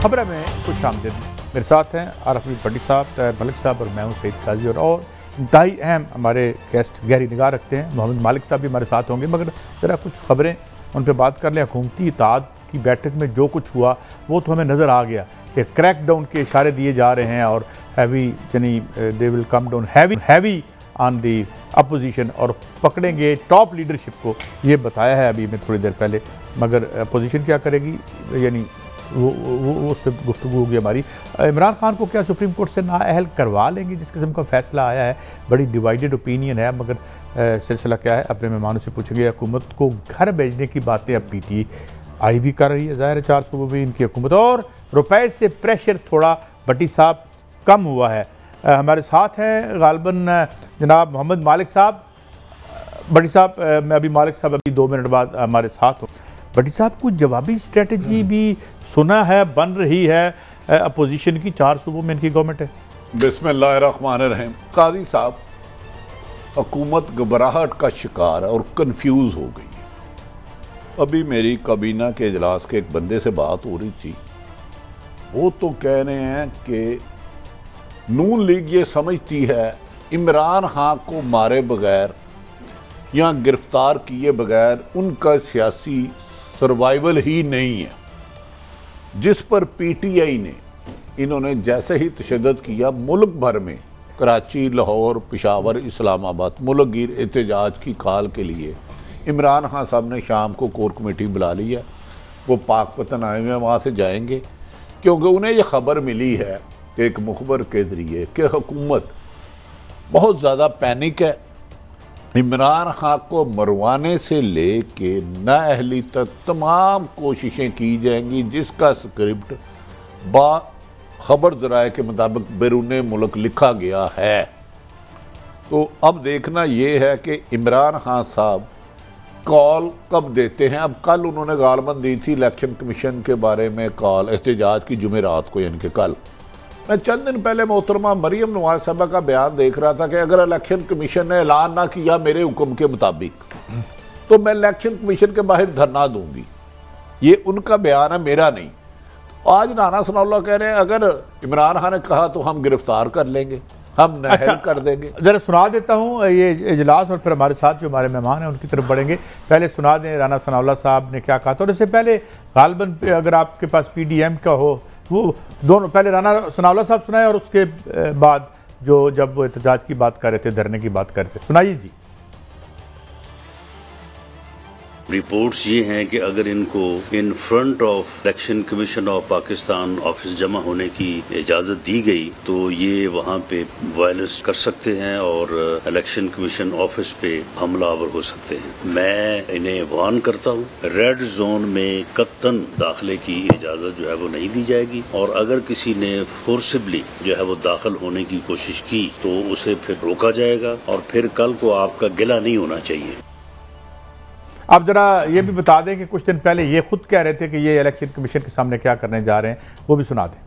खबर में खुश आमदीद। मेरे साथ हैं आरफ भट्टी साहब, तैयब मलिक साहब और मैं हूं सईद काजी। और इंतहाई अहम हमारे गेस्ट गहरी निगाह रखते हैं मोहम्मद मालिक साहब भी हमारे साथ होंगे। मगर ज़रा कुछ खबरें उन पर बात कर लें। हुकूमती इत्तेहाद की बैठक में जो कुछ हुआ वो तो हमें नज़र आ गया कि क्रैकडाउन के इशारे दिए जा रहे हैं और हैवी यानी they will come down heavy on the opposition और पकड़ेंगे टॉप लीडरशिप को, ये बताया है अभी मैं थोड़ी देर पहले। मगर अपोजिशन क्या करेगी, यानी वो उस पर गुफ्तगू होगी हमारी। इमरान खान को क्या सुप्रीम कोर्ट से नाअहल करवा लेंगे, जिस किस्म का फैसला आया है। बड़ी डिवाइडेड ओपिनियन है, मगर सिलसिला क्या है अपने मेहमानों से पूछेंगे। हुकूमत को घर भेजने की बातें अब PTI भी कर रही है, ज़ाहिर है 4 सूबों में इनकी हुकूमत। और रुपए से प्रेशर थोड़ा भट्टी साहब कम हुआ है। हमारे साथ हैं गालबन जनाब मोहम्मद मालिक साहब। भट्टी साहब, मैं अभी मालिक साहब अभी 2 मिनट बाद हमारे साथ हूँ। भट्टी साहब कुछ जवाबी स्ट्रेटजी भी सुना है बन रही है अपोजिशन की, 4 सूबों में इनकी गवर्नमेंट है। बिस्मिल्लाहिर्रहमानिर्रहीम। काजी साहब, हुकूमत घबराहट का शिकार और कंफ्यूज हो गई है। अभी मेरी काबीना के इजलास के एक बंदे से बात हो रही थी, वो तो कह रहे हैं कि नून लीग ये समझती है इमरान खान को मारे बगैर या गिरफ्तार किए बगैर उनका सियासी सर्वाइवल ही नहीं है, जिस पर PTI ने इन्होंने जैसे ही तशद्दुद किया मुल्क भर में कराची, लाहौर, पेशावर, इस्लामाबाद मुल्क गिर एहतजाज की कॉल के लिए इमरान खान साहब ने शाम को कोर कमेटी बुला ली है। वो पाकपतन आए हुए हैं, वहाँ से जाएंगे, क्योंकि उन्हें यह खबर मिली है कि एक मुखबर के ज़रिए कि हुकूमत बहुत ज़्यादा पैनिक है। इमरान खान को मरवाने से लेके नाअहली तक तमाम कोशिशें की जाएंगी, जिसका स्क्रिप्ट खबर ज़राए के मुताबिक बैरून मुल्क लिखा गया है। तो अब देखना यह है कि इमरान खान साहब कॉल कब देते हैं। अब कल उन्होंने गालबन दी थी इलेक्शन कमीशन के बारे में कॉल, एहतजाज की जुमेरात को, यानी कि कल। मैं चंद दिन पहले मोहतरमा मरियम नवाज साहबा का बयान देख रहा था कि अगर इलेक्शन कमीशन ने ऐलान ना किया मेरे हुक्म के मुताबिक तो मैं इलेक्शन कमीशन के बाहर धरना दूंगी। ये उनका बयान है, मेरा नहीं। तो आज नाना सनाउल्लाह कह रहे हैं अगर इमरान खान ने कहा तो हम गिरफ्तार कर लेंगे, हम नाअहल कर देंगे। जरा सुना देता हूँ ये इजलास और फिर हमारे साथ जो हमारे मेहमान हैं उनकी तरफ बढ़ेंगे। पहले सुना दें राना सनाउल्लाह साहब ने क्या कहा था। और इससे पहले गालबन अगर आपके पास PDM का हो, वो दोनों पहले राना सनाउल्लाह साहब सुनाए और उसके बाद जब वो एहतजाज की बात कर रहे थे, धरने की बात कर रहे थे, सुनाइए जी। रिपोर्ट्स ये हैं कि अगर इनको in front of election commission of Pakistan office जमा होने की इजाजत दी गई तो ये वहाँ पे वायलेंस कर सकते हैं और इलेक्शन कमीशन ऑफिस पे हमलावर हो सकते हैं। मैं इन्हें वार्न करता हूँ, रेड जोन में कत्तन दाखिले की इजाजत जो है वो नहीं दी जाएगी, और अगर किसी ने फोर्सिबली जो है वो दाखिल होने की कोशिश की तो उसे फिर रोका जाएगा और फिर कल को आपका गिला नहीं होना चाहिए। आप जरा ये भी बता दें कि कुछ दिन पहले ये खुद कह रहे थे कि ये इलेक्शन कमीशन के सामने क्या करने जा रहे हैं, वो भी सुना दें।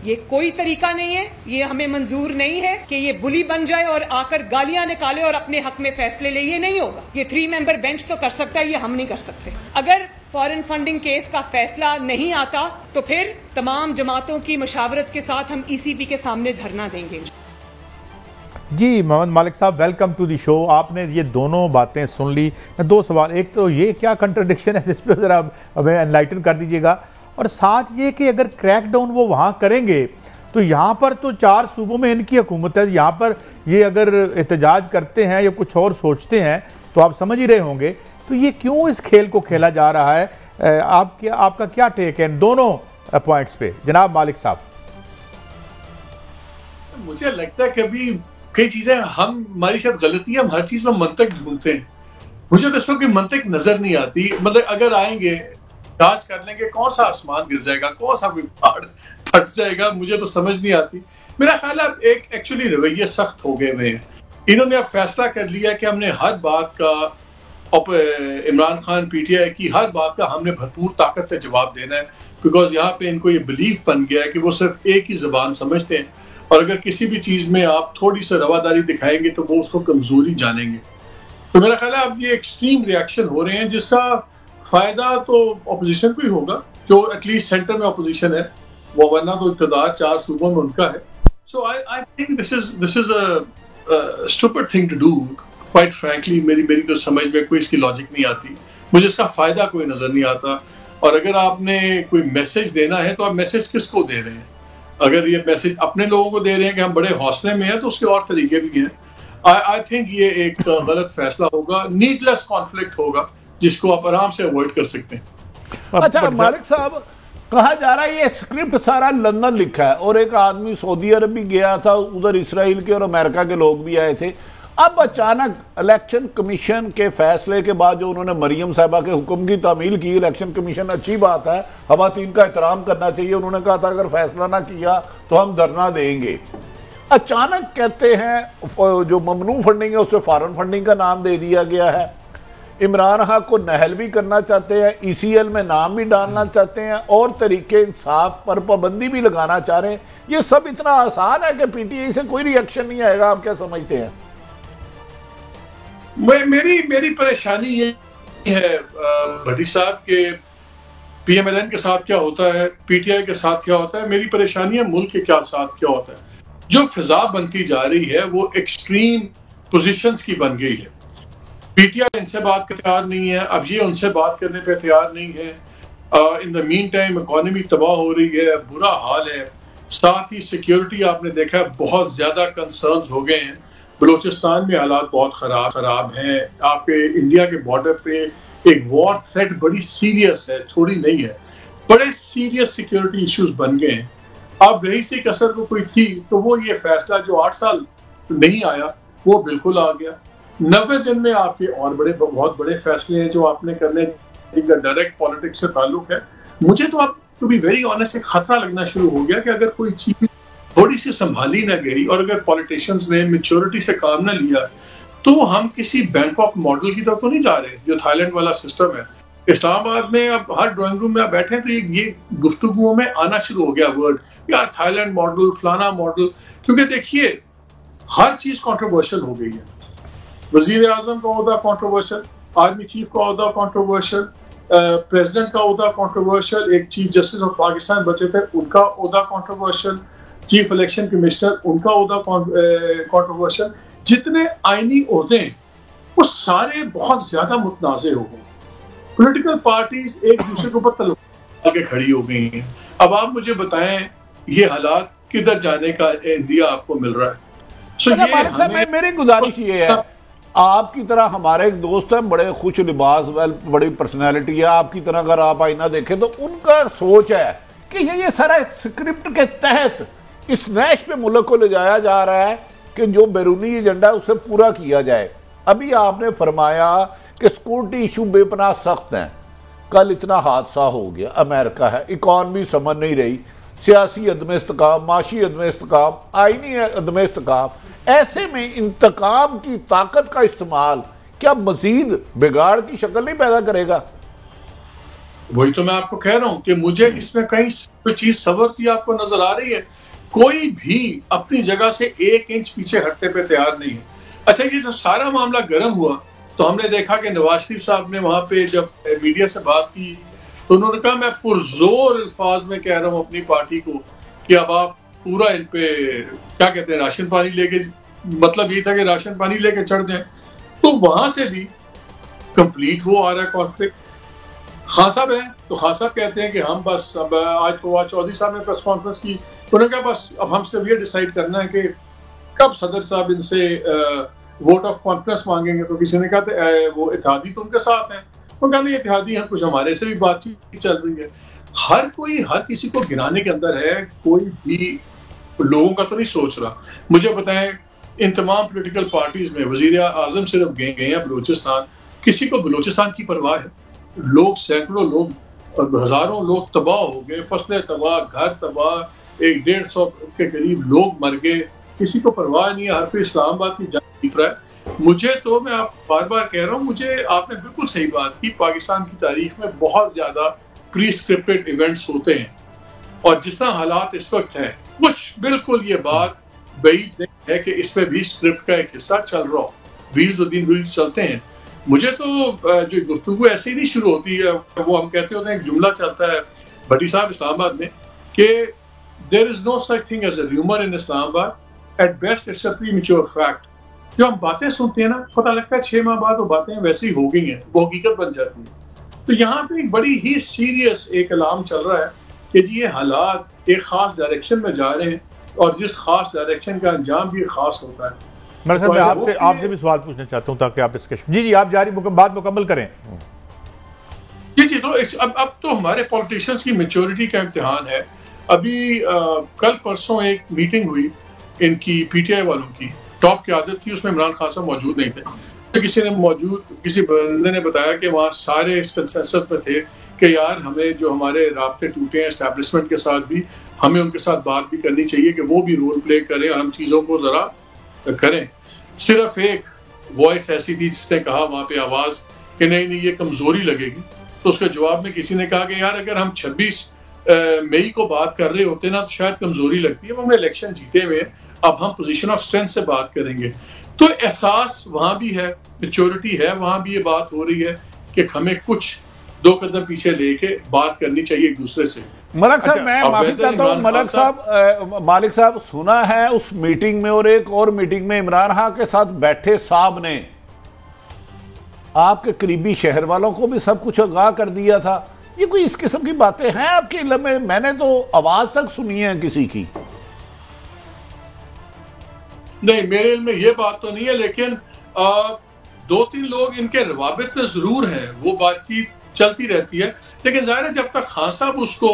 ये कोई तरीका नहीं है, ये हमें मंजूर नहीं है कि ये बुली बन जाए और आकर गालियां निकाले और अपने हक में फैसले ले। ये नहीं होगा। ये 3 मेंबर बेंच तो कर सकता है, ये हम नहीं कर सकते। अगर फॉरेन फंडिंग केस का फैसला नहीं आता तो फिर तमाम जमातों की मशावरत के साथ हम ECB के सामने धरना देंगे। जी मोहम्मद मालिक साहब, वेलकम टू दी शो। आपने ये दोनों बातें सुन ली। मैं 2 सवाल, एक तो ये क्या कंट्रडिक्शन है जिस पर ज़रा हमें एनलाइटन कर दीजिएगा, और साथ ये कि अगर क्रैकडाउन वो वहाँ करेंगे तो यहाँ पर तो 4 सूबों में इनकी हुकूमत है। यहाँ पर ये अगर एहतजाज करते हैं या कुछ और सोचते हैं तो आप समझ ही रहे होंगे। तो ये क्यों इस खेल को खेला जा रहा है? आपका क्या टेक है इन दोनों पॉइंट्स पे, जनाब मालिक साहब? मुझे लगता है कि अभी कई चीजें हमारी शायद गलती है, हम हर चीज में मंतक ढूंढते हैं। मुझे तो इस वक्त मंतक नजर नहीं आती। मतलब अगर आएंगे जांच कर लेंगे, कौन सा आसमान गिर जाएगा, कौन सा कोई पहाड़ फट जाएगा, मुझे तो समझ नहीं आती। मेरा ख्याल है एक एक्चुअली रवैये सख्त हो गए हुए हैं। इन्होंने अब फैसला कर लिया कि हमने हर बात का, इमरान खान PTI की हर बात का हमने भरपूर ताकत से जवाब देना है, बिकॉज यहाँ पे इनको ये बिलीफ बन गया है कि वो सिर्फ एक ही जबान समझते हैं, और अगर किसी भी चीज में आप थोड़ी सी रवादारी दिखाएंगे तो वो उसको कमजोरी जानेंगे। तो मेरा ख्याल है अब ये एक्सट्रीम रिएक्शन हो रहे हैं, जिसका फायदा तो अपोजिशन को ही होगा, जो एटलीस्ट सेंटर में अपोजिशन है, वो वरना तो इक़्तिदार 4 सूबों में उनका है। So I think this is a stupid thing to do. Quite frankly मेरी तो समझ में कोई इसकी लॉजिक नहीं आती, मुझे इसका फायदा कोई नजर नहीं आता। और अगर आपने कोई मैसेज देना है तो आप मैसेज किसको दे रहे हैं? अगर ये मैसेज अपने लोगों को दे रहे हैं कि हम बड़े हौसले में हैं, तो उसके और तरीके भी हैं। आई थिंक ये एक गलत फैसला होगा, नीडलेस कॉन्फ्लिक्ट होगा, जिसको आप आराम से अवॉइड कर सकते हैं। अच्छा मालिक साहब, कहा जा रहा है ये स्क्रिप्ट सारा लंदन लिखा है और एक आदमी सऊदी अरब भी गया था, उधर इसराइल के और अमेरिका के लोग भी आए थे। अब अचानक इलेक्शन कमीशन के फैसले के बाद जो उन्होंने मरियम साहिबा के हुक्म की तामील की, इलेक्शन कमीशन अच्छी बात है, खवातीन का एहतराम करना चाहिए, उन्होंने कहा था अगर फैसला ना किया तो हम धरना देंगे। अचानक कहते हैं जो ममनू फंडिंग है उससे फॉरेन फंडिंग का नाम दे दिया गया है। इमरान खान को नहल भी करना चाहते हैं, ECL में नाम भी डालना चाहते हैं और तरीके इंसाफ पर पाबंदी भी लगाना चाह रहे हैं। ये सब इतना आसान है कि PTI से कोई रिएक्शन नहीं आएगा, आप क्या समझते हैं? मेरी परेशानी ये है भट्टी साहब के PMLN के साथ क्या होता है, PTI के साथ क्या होता है। मेरी परेशानी है मुल्क के साथ क्या होता है। जो फिजा बनती जा रही है वो एक्सट्रीम पोजीशंस की बन गई है। PTI इनसे बात करने तैयार नहीं है, अब ये उनसे बात करने पे तैयार नहीं है। In the mean time economy तबाह हो रही है, बुरा हाल है। साथ ही सिक्योरिटी आपने देखा है बहुत ज्यादा कंसर्न्स हो गए हैं। बलूचिस्तान में हालात बहुत खराब हैं। आपके इंडिया के बॉर्डर पे एक वॉर थ्रेट बड़ी सीरियस है, थोड़ी नहीं है, बड़े सीरियस सिक्योरिटी इश्यूज बन गए हैं। अब रही सी कसर को कोई थी तो वो ये फैसला जो 8 साल नहीं आया वो बिल्कुल आ गया। 90 दिन में आपके और बहुत बड़े फैसले हैं जो आपने करने, जिनका डायरेक्ट पॉलिटिक्स से ताल्लुक है। मुझे तो आप टू बी वेरी ऑनेस्ट एक खतरा लगना शुरू हो गया कि अगर कोई चीज थोड़ी सी संभाली ना गई और अगर पॉलिटिशियंस ने मेच्योरिटी से काम ना लिया तो हम किसी बैंकॉक मॉडल की तरफ तो नहीं जा रहे, जो थाईलैंड वाला सिस्टम है। इस्लामाबाद में अब हर ड्राइंग रूम में आप बैठे हैं तो ये गुफ्तगुओं में आना शुरू हो गया वर्ड, यार थाईलैंड मॉडल, फलाना मॉडल। क्योंकि देखिए हर चीज कॉन्ट्रोवर्शियल हो गई है। वजीर आजम का ओहदा कॉन्ट्रोवर्शियल, आर्मी चीफ का ओहदा कॉन्ट्रोवर्शियल, प्रेसिडेंट का ओहदा कॉन्ट्रोवर्शियल, एक चीफ जस्टिस ऑफ पाकिस्तान बचे थे उनका ओहदा कॉन्ट्रोवर्शियल, चीफ इलेक्शन कमिश्नर उनका ओहदा कॉन्ट्रोवर्शियल। जितने आईनी ओहदे वो सारे बहुत ज्यादा मुतनाज़े हो गए। पॉलिटिकल पार्टीज एक दूसरे के ऊपर तलवार के खड़ी हो गई हैं। अब आप मुझे बताएं ये हालात किधर जाने का इंडिया आपको मिल रहा है। मेरी गुजारिश ये है, आपकी तरह हमारे एक दोस्त हैं, बड़े खुश लिबास, बड़ी पर्सनैलिटी है, आपकी तरह अगर आप आईना देखें तो उनका सोच है कि ये सारा स्क्रिप्ट के तहत इस नैश पे मुल्क को ले जाया जा रहा है कि जो बैरूनी एजेंडा है उसे पूरा किया जाए। अभी आपने फरमाया कि सिक्योरिटी इशू बेपनाह सख्त हैं। कल इतना हादसा हो गया, अमेरिका है, इकॉनमी समझ नहीं रही, सियासी अदम इस्तेकाम, माशी अदम इस्तेकाम, आईनी अदम इस्तेकाम। ऐसे में इंतकाम की ताकत का इस्तेमाल क्या मजीद बिगाड़ की शक्ल नहीं पैदा करेगा? वही तो मैं आपको कह रहा हूं कि मुझे इसमें कहीं कोई चीज संवरती आपको नजर आ रही है। कोई भी अपनी जगह से 1 इंच पीछे हटने पे तैयार नहीं है। अच्छा, ये जब सारा मामला गर्म हुआ तो हमने देखा कि नवाज शरीफ साहब ने वहां पे जब मीडिया से बात की तो उन्होंने कहा मैं पुरजोर अल्फाज में कह रहा हूं अपनी पार्टी को कि अब आप पूरा इन पे क्या कहते हैं राशन पानी लेके, मतलब ये था कि राशन पानी लेके चढ़ जाए। तो वहां से भी कंप्लीट वो आ रहा है कॉन्फ्लिक्ट। खान साहब है तो खान साहब कहते हैं कि हम बस अब आज फवाद चौधरी साहब ने प्रेस कॉन्फ्रेंस की, उन्होंने कहा बस अब हम सिर्फ ये डिसाइड करना है कि कब सदर साहब इनसे वोट ऑफ कॉन्फ्रेंस मांगेंगे। तो किसी ने कहा वो इत्तेहादी तो उनके साथ हैं, वो कहा नहीं इत्तेहादी हैं, कुछ हमारे से भी बातचीत चल रही है। हर कोई हर किसी को गिराने के अंदर है, कोई भी लोगों का तो नहीं सोच रहा। मुझे बताएं इन तमाम पोलिटिकल पार्टीज में वजीर आजम सिर्फ गए हैं बलूचिस्तान, किसी को बलूचिस्तान की परवाह है? लोग सैकड़ों लोग हजारों लोग तबाह हो गए, फसलें तबाह, घर तबाह, 150 के करीब लोग मर गए, किसी को परवाह नहीं है। हर कोई इस्लामाबाद की जंग जीत रहा है। मुझे तो मैं आप बार बार कह रहा हूँ, मुझे आपने बिल्कुल सही बात की, पाकिस्तान की तारीख में बहुत ज्यादा प्री स्क्रिप्टेड इवेंट्स होते हैं और जिस तरह हालात इस वक्त है कुछ बिल्कुल ये बात बईद नहीं है कि इसमें भी स्क्रिप्ट का एक हिस्सा चल रहा हो। 20 दिन चलते हैं। मुझे तो जो गुफ्तगू ऐसे ही नहीं शुरू होती है, वो हम कहते होते हैं, एक जुमला चलता है भट्टी साहब इस्लामाबाद में कि there is no such thing as a rumour in Islamabad, at best it's a premature fact. जो हम बातें सुनते हैं ना, पता लगता है 6 माह बाद वो बातें वैसी हो गई हैं, वो हकीकत बन जाती है। तो यहाँ पे एक बड़ी ही सीरियस एक अलार्म चल रहा है कि जी ये हालात एक खास डायरेक्शन में जा रहे हैं और जिस खास डायरेक्शन का अंजाम भी खास होता है। मैं आपसे भी सवाल पूछना चाहता हूँ ताकि आप डिस्कशन जी आप जारी बात मुकम्मल करें। जी तो अब तो हमारे पॉलिटिशियंस की मैच्योरिटी का इम्तिहान है। अभी कल परसों एक मीटिंग हुई इनकी पीटीआई वालों की, टॉप की आदत थी, उसमें इमरान खान साहब मौजूद नहीं थे। तो किसी बंदे ने बताया कि वहाँ सारे इस कंसेंसस में थे कि यार हमें जो हमारे राब्ते टूटे हैं एस्टैब्लिशमेंट के साथ भी, हमें उनके साथ बात भी करनी चाहिए कि वो भी रोल प्ले करें और हम चीज़ों को ज़रा करें। सिर्फ एक वॉइस ऐसी थी जिसने कहा वहाँ पे आवाज़ कि नहीं ये कमज़ोरी लगेगी। तो उसके जवाब में किसी ने कहा कि यार अगर हम 26 मई को बात कर रहे होते ना तो शायद कमज़ोरी लगती है, हमने इलेक्शन जीते हुए, अब हम पोजीशन ऑफ स्ट्रेंथ से बात करेंगे। तो एहसास वहां भी है, मैच्योरिटी है, वहां भी ये बात हो रही है कि हमें कुछ 2 कदम पीछे लेके बात करनी चाहिए एक दूसरे से। मलिक साहब मैं माफी चाहता हूँ, मालिक साहब सुना है उस मीटिंग में और एक और मीटिंग में इमरान खान के साथ बैठे साहब ने आपके करीबी शहर वालों को भी सब कुछ आगाह कर दिया था। ये कोई इस किस्म की बातें हैं आपके इल्म में? मैंने तो आवाज तक सुनी है किसी की। नहीं, मेरे इल्म में ये बात तो नहीं है, लेकिन 2-3 लोग इनके रवाबित में जरूर हैं, वो बातचीत चलती रहती है। लेकिन जाहिर है जब तक खान साहब उसको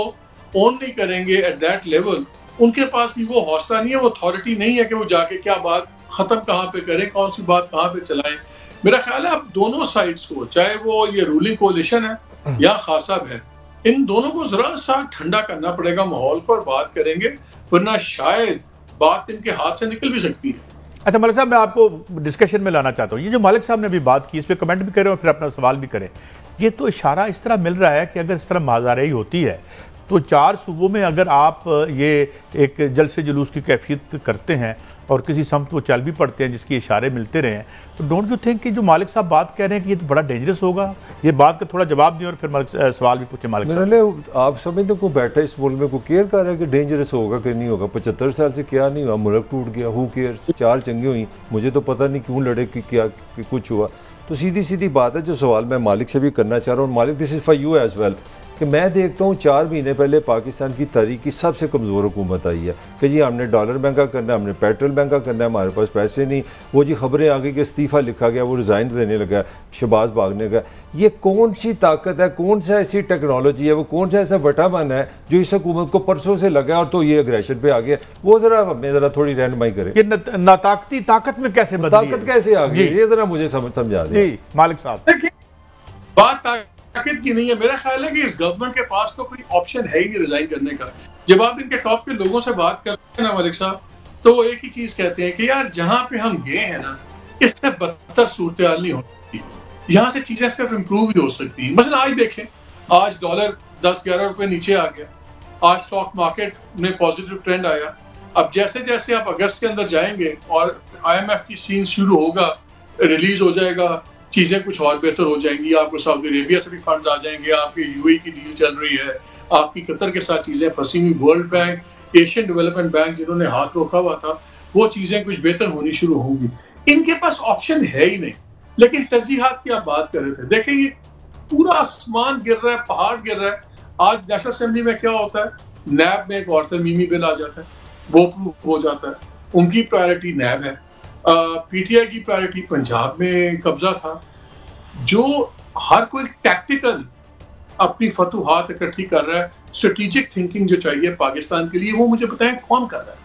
ऑन नहीं करेंगे एट दैट लेवल, उनके पास भी वो हौसला नहीं है, वो अथॉरिटी नहीं है कि वो जाके क्या बात खत्म कहाँ पे करें, कौन सी बात कहाँ पे चलाएं। मेरा ख्याल है अब दोनों साइड्स को, चाहे वो ये रूलिंग कोalition है या खान साहब है, इन दोनों को जरा सा ठंडा करना पड़ेगा माहौल को और बात करेंगे, वरना शायद बात इनके हाथ से निकल भी सकती है। अच्छा मलिक साहब, मैं आपको डिस्कशन में लाना चाहता हूँ, ये जो मालिक साहब ने अभी बात की इस पर कमेंट भी करें और फिर अपना सवाल भी करें। ये तो इशारा इस तरह मिल रहा है कि अगर इस तरह माजाराई होती है तो 4 सूबों में अगर आप ये एक जलसे जुलूस की कैफियत करते हैं और किसी समत वो चल भी पड़ते हैं जिसके इशारे मिलते रहे हैं, तो डोंट यू थिंक कि जो मालिक साहब बात कह रहे हैं कि ये तो बड़ा डेंजरस होगा? ये बात का थोड़ा जवाब दें और फिर सवाल भी पूछे मालिक साहब। आप समझते को बैठा इस मुल्क में को केयर कर रहा है कि डेंजरस होगा कि नहीं होगा? 75 साल से क्या नहीं हुआ, मुल्क टूट गया, हु केयर्स, 4 जंगें हुई, मुझे तो पता नहीं क्यों लड़े कि क्या कि कुछ हुआ। तो सीधी सीधी बात है, जो सवाल मैं मालिक से भी करना चाह रहा हूँ, मालिक this is for you as well, कि मैं देखता हूँ 4 महीने पहले पाकिस्तान की तारीख की सबसे कमज़ोर हुकूमत आई है कि जी हमने डॉलर महंगा करना है, हमने पेट्रोल महंगा करना है, हमारे पास पैसे नहीं। वो जी खबरें आ गई कि इस्तीफ़ा लिखा गया, वो रिज़ाइन देने लगा, शहबाज भागने का। ये कौन सी ताकत है, कौन सा ऐसी टेक्नोलॉजी है, वो कौन सा ऐसा वटापन है जो इस हुकूमत को परसों से लगा और तो ये अग्रेशन पे आ गया? वो जरा हमें जरा थोड़ी रहनुमाई करे। ये नाताकती ताकत में कैसे बदली, ताकत कैसे आ गई, ये जरा मुझे समझा दें मालिक साहब। बात ताकत की नहीं है, मेरा ख्याल है कि इस गवर्नमेंट के पास तो कोई ऑप्शन है ही नहीं रिजाइन करने का। जब आप इनके टॉप के लोगों से बात करते हैं ना मलिक साहब, तो वो एक ही चीज कहते हैं कि यार जहां पे हम गए हैं ना, इससे बदतर सूरत हाल नहीं होती, यहाँ से चीजें सिर्फ इम्प्रूव ही हो सकती हैं। मसलन आज देखें, आज डॉलर 10-11 रुपए नीचे आ गया, आज स्टॉक मार्केट में पॉजिटिव ट्रेंड आया। अब जैसे जैसे आप अगस्त के अंदर जाएंगे और IMF की सीन शुरू होगा, रिलीज हो जाएगा, चीजें कुछ और बेहतर हो जाएंगी, आपको सऊदी अरेबिया से भी फंड्स आ जाएंगे, आपकी UAE की डील चल रही है, आपकी कतर के साथ चीजें फंसी हुई, world bank, Asian development bank जिन्होंने हाथ रोका हुआ था, वो चीजें कुछ बेहतर होनी शुरू होंगी। इनके पास ऑप्शन है ही नहीं। लेकिन तरजीहात की आप बात कर रहे थे, देखें ये पूरा आसमान गिर रहा है, पहाड़ गिर रहा है। आज नेशनल असेंबली में क्या होता है, नैब में एक और तरमीमी बिल आ जाता है, वो हो जाता है, उनकी प्रायोरिटी नैब है। PTI की प्रायोरिटी पंजाब में कब्जा था। जो हर कोई टैक्टिकल अपनी फतूहात इकट्ठी कर रहा है, स्ट्रेटेजिक थिंकिंग जो चाहिए पाकिस्तान के लिए, वो मुझे बताएं कौन कर रहा है?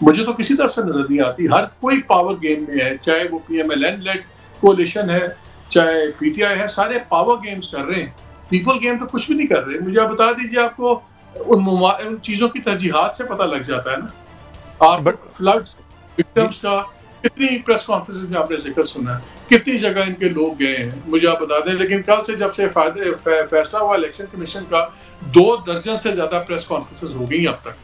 मुझे तो किसी तरफ से नजर नहीं आती। हर कोई पावर गेम में है, चाहे वो PMLN लेड कोलिशन है, चाहे PTI है, सारे पावर गेम्स कर रहे हैं। पीपल गेम तो कुछ भी नहीं कर रहे। मुझे आप बता दीजिए, आपको उन चीजों की तरजीहात से पता लग जाता है ना। आप फ्लड्स विक्टिम्स का कितनी प्रेस कॉन्फ्रेंस में आपने जिक्र सुना है, कितनी जगह इनके लोग गए हैं, मुझे आप बता दें। लेकिन कल से जब से फैसला हुआ इलेक्शन कमीशन का, 2 दर्जन से ज्यादा प्रेस कॉन्फ्रेंसेस हो गई अब तक,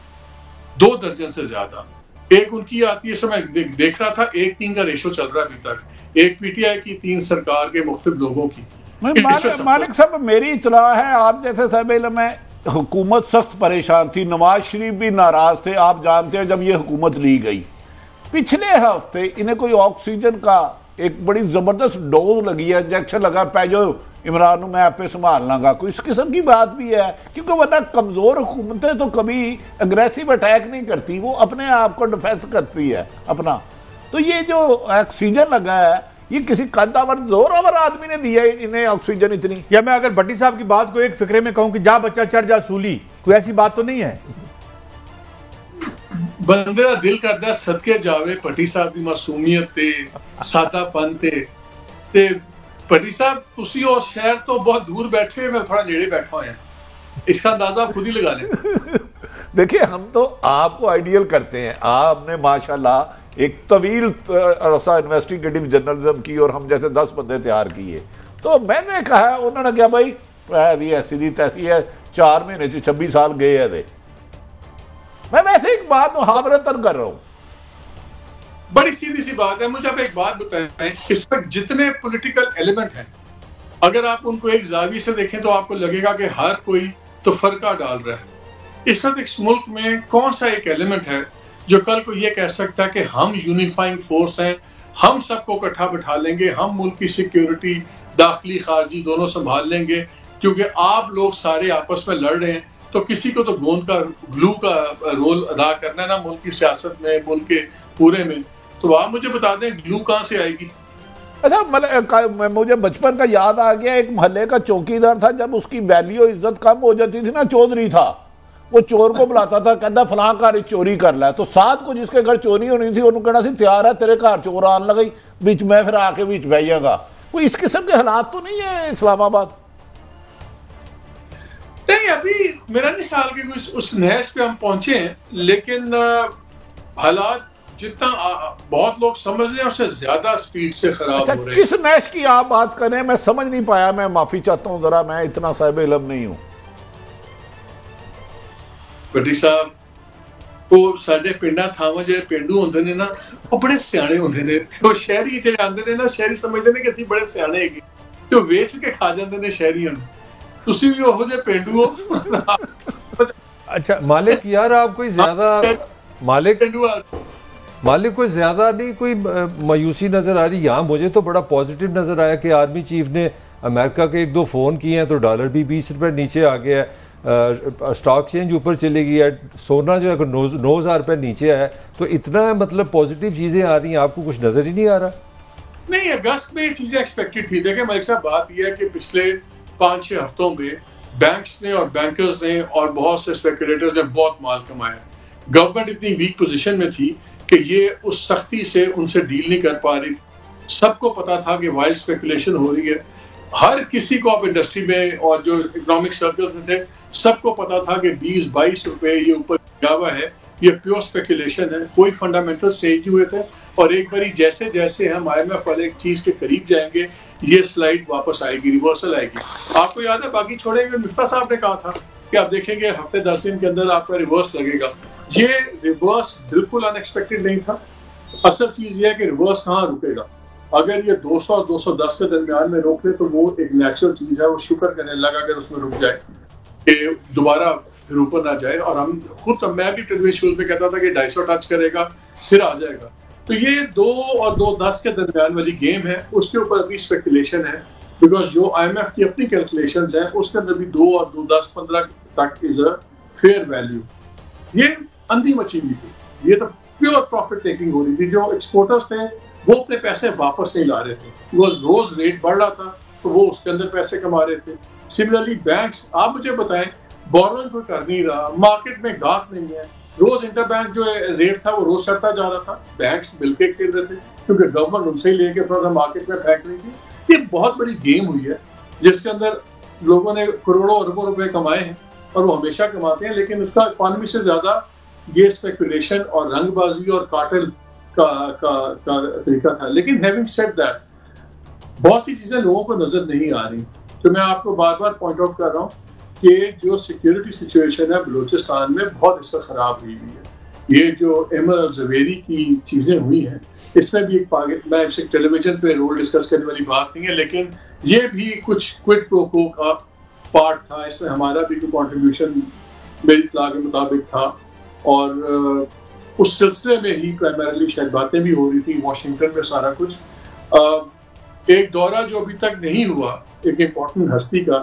2 दर्जन से ज्यादा। एक उनकी आती है, समय देख रहा था 1-3 का रेशो चल रहा है अभी तक। एक पीटीआई की, 3 सरकार के मुख्तलिफ लोगों की। मालिक साहब, मेरी इतला है आप जैसे साहिब इल्म है, हुकूमत सख्त परेशान थी, नवाज शरीफ भी नाराज थे। आप जानते हैं जब ये हुकूमत ली गई, पिछले हफ्ते इन्हें कोई ऑक्सीजन का एक बड़ी जबरदस्त डोज लगी है, इंजेक्शन लगा, पैजो इमरान मैं आप पे संभाल लांगा, कोई इस किस्म की बात भी है। क्योंकि वरना कमजोर हुकूमतें तो कभी अग्रेसिव अटैक नहीं करती, वो अपने आप को डिफेंस करती है अपना। तो ये जो ऑक्सीजन लगा है, ये किसी कद्दावर जोरावर आदमी ने दिया है इन्हें ऑक्सीजन इतनी। या मैं अगर भट्टी साहब की बात को एक फिक्रे में कहूं कि जा बच्चा चढ़ जा सूली, कोई ऐसी बात तो नहीं है? बंदे दा दिल करदा सदके जावे भट्टी साहब की मासूमियत ते सादापन ते भट्टी साहब तुसी और शहर तो बहुत दूर बैठे हुए, मैं थोड़ा नेड़े बैठा हुआ, इसका अंदाजा खुद ही लगा लें। देखिए, हम तो आपको आइडियल करते हैं, आपने माशाल्लाह एक तवील अरसा इन्वेस्टिगेटिव जर्नलिज्म की और हम जैसे 10 बंदे तैयार किए। तो मैंने कहा, उन्होंने क्या भाई भी ऐसी दी तैसी है, 4 महीने 26 साल गए है दे। मैं वैसे एक बात मुहावरतन कर रहा हूं, बड़ी सीधी सी बात है। मुझे आप एक बात बताएं, इस वक्त जितने पॉलिटिकल एलिमेंट हैं, अगर आप उनको एक जावी से देखें तो आपको लगेगा कि हर कोई तो फर्का डाल रहा है। इस वक्त इस मुल्क में कौन सा एक एलिमेंट है जो कल को ये कह सकता है कि हम यूनिफाइंग फोर्स हैं, हम सबको इकट्ठा बिठा लेंगे, हम मुल्क की सिक्योरिटी दाखिली खारजी दोनों संभाल लेंगे, क्योंकि आप लोग सारे आपस में लड़ रहे हैं, तो किसी को तो गोंद का ग्लू का रोल अदा करना है ना मुल्क की सियासत में, मुल्क के पूरे में। तो आप मुझे बता दें ग्लू कहां से आएगी? अच्छा, मुझे बचपन का याद आ गया, एक मोहल्ले का चौकीदार था, जब उसकी वैल्यू इज्जत कम हो जाती थी ना, चौधरी था, वो चोर को बुलाता था, कहता फलां घर चोरी कर ला, तो 7 को जिसके घर चोरी होनी थी उन्होंने कहना सी तैयार है, तेरे घर चोर आन लगी, बीच में फिर आके बीच बहिएगा। कोई इस किस्म के हालात तो नहीं है इस्लामाबाद? नहीं, अभी मेरा नहीं ख्याल कि कुछ उस नहज पे हम पहुंचे हैं, लेकिन हालात जितना बहुत लोग समझ रहे हैं उससे ज्यादा स्पीड से खराब अच्छा, हो रहे हैं। किस नहज की आप बात कर रहे हैं? मैं समझ नहीं पाया, मैं माफी चाहता हूं, जरा मैं इतना साहिब इल्म नहीं हूं। भट्टी साहब, वो साडे पिंडा थावां जे पेंडू होंदे ने ना, वो बड़े सियाणे होंदे ने, तो शहरी जे आंदे ने ना, शहरी समझदे ने कि ਅਸੀਂ बड़े सियाणे हैगे, तो वेच के खा जांदे ने शहरियों ਨੂੰ। ਤੁਸੀਂ ਵੀ ਉਹੋ ਜਿਹੇ पेंडू हो। अच्छा मालिक यार, आप कोई ज्यादा मालिक कोई ज्यादा नहीं कोई मायूसी नजर आ रही। यहाँ मुझे तो बड़ा पॉजिटिव नजर आया कि आर्मी चीफ ने अमेरिका के 1-2 फोन किए हैं तो डॉलर भी 20 रुपए नीचे आ गया है, स्टॉक चेंज ऊपर चली गई है, सोना जो है 9,000 रुपए नीचे आया है, तो इतना मतलब पॉजिटिव चीजें आ रही हैं, आपको कुछ नजर ही नहीं आ रहा? नहीं, अगस्त में ये चीजें एक्सपेक्टेड थी। देखिए मलिक साहब, बात यह है कि पिछले 5-6 हफ्तों में बैंक्स ने और बैंकर्स ने और बहुत से स्पेकुलेटर्स ने बहुत माल कमाया। गवर्नमेंट इतनी वीक पोजीशन में थी कि ये उस सख्ती से उनसे डील नहीं कर पा रही। सबको पता था कि वाइल्ड स्पेकुलेशन हो रही है, हर किसी को आप इंडस्ट्री में और जो इकोनॉमिक सर्कल्स में थे सबको पता था कि 20-22 रुपए ये ऊपर गया हुआ है, ये प्योर स्पेकुलेशन है, कोई फंडामेंटल चेंज हुए थे। और एक बारी जैसे जैसे हम IMF वाले एक चीज के करीब जाएंगे, ये स्लाइड वापस आएगी, रिवर्सल आएगी। आपको याद है, बाकी छोड़ेंगे, मिफ्ता साहब ने कहा था कि आप देखेंगे हफ्ते 10 दिन के अंदर आपका रिवर्स लगेगा। ये रिवर्स बिल्कुल अनएक्सपेक्टेड नहीं था। असल चीज ये है कि रिवर्स कहाँ रुकेगा। अगर ये 200 और 210 के दरमियान में रोक ले तो वो एक नेचुरल चीज है, वो शुक्र करने लगा अगर उसमें रुक जाए कि दोबारा फिर ऊपर ना जाए। और हम खुद, मैं भी ट्रेडमिल शूज में कहता था कि 250 टच करेगा फिर आ जाएगा। तो ये 2 और 210 के दरमियान वाली गेम है, उसके ऊपर अभी स्पेकुलेशन है, बिकॉज जो IMF की अपनी कैलकुलेशंस हैं उसके अंदर भी 2 और 2.10-15 तक इज अ फेयर वैल्यू। ये अंधी मची हुई थी, ये तो प्योर प्रॉफिट टेकिंग हो रही थी। जो एक्सपोर्टर्स थे वो अपने पैसे वापस नहीं ला रहे थे, वो रोज रेट बढ़ रहा था तो वो उसके अंदर पैसे कमा रहे थे। सिमिलरली बैंक्स, आप मुझे बताएं, बोरोइंग कोई कर नहीं रहा, मार्केट में गाहक नहीं है, रोज इंटरबैंक जो रेट था वो रोज चढ़ता जा रहा था, बैंक्स मिलकर खेल रहे थे क्योंकि गवर्नमेंट उनसे ही लेके थोड़ा मार्केट में फेंक रही थी। ये बहुत बड़ी गेम हुई है जिसके अंदर लोगों ने करोड़ों अरबों रुपए कमाए हैं और वो हमेशा कमाते हैं, लेकिन उसका इकोनॉमी से ज्यादा ये स्पेकुलेशन और रंगबाजी और कार्टेल का तरीका था। लेकिन हैविंग सेड दैट, बहुत सी चीजें लोगों को नजर नहीं आ रही। तो मैं आपको बार बार पॉइंट आउट कर रहा हूँ कि जो सिक्योरिटी सिचुएशन है बलूचिस्तान में बहुत इससे खराब हुई है। ये जो एमर अल जवेरी की चीजें हुई हैं, इसमें भी मैं टेलीविजन पे रोल डिस्कस करने वाली बात नहीं है, लेकिन ये भी कुछ क्विड प्रो को का पार्ट था। इसमें हमारा भी कोई कॉन्ट्रीब्यूशन मेरी इत्तला के मुताबिक था, और उस सिलसिले में ही प्राइमरीली शायद बातें भी हो रही थी वॉशिंगटन में सारा कुछ। एक दौरा जो अभी तक नहीं हुआ एक इम्पोर्टेंट हस्ती का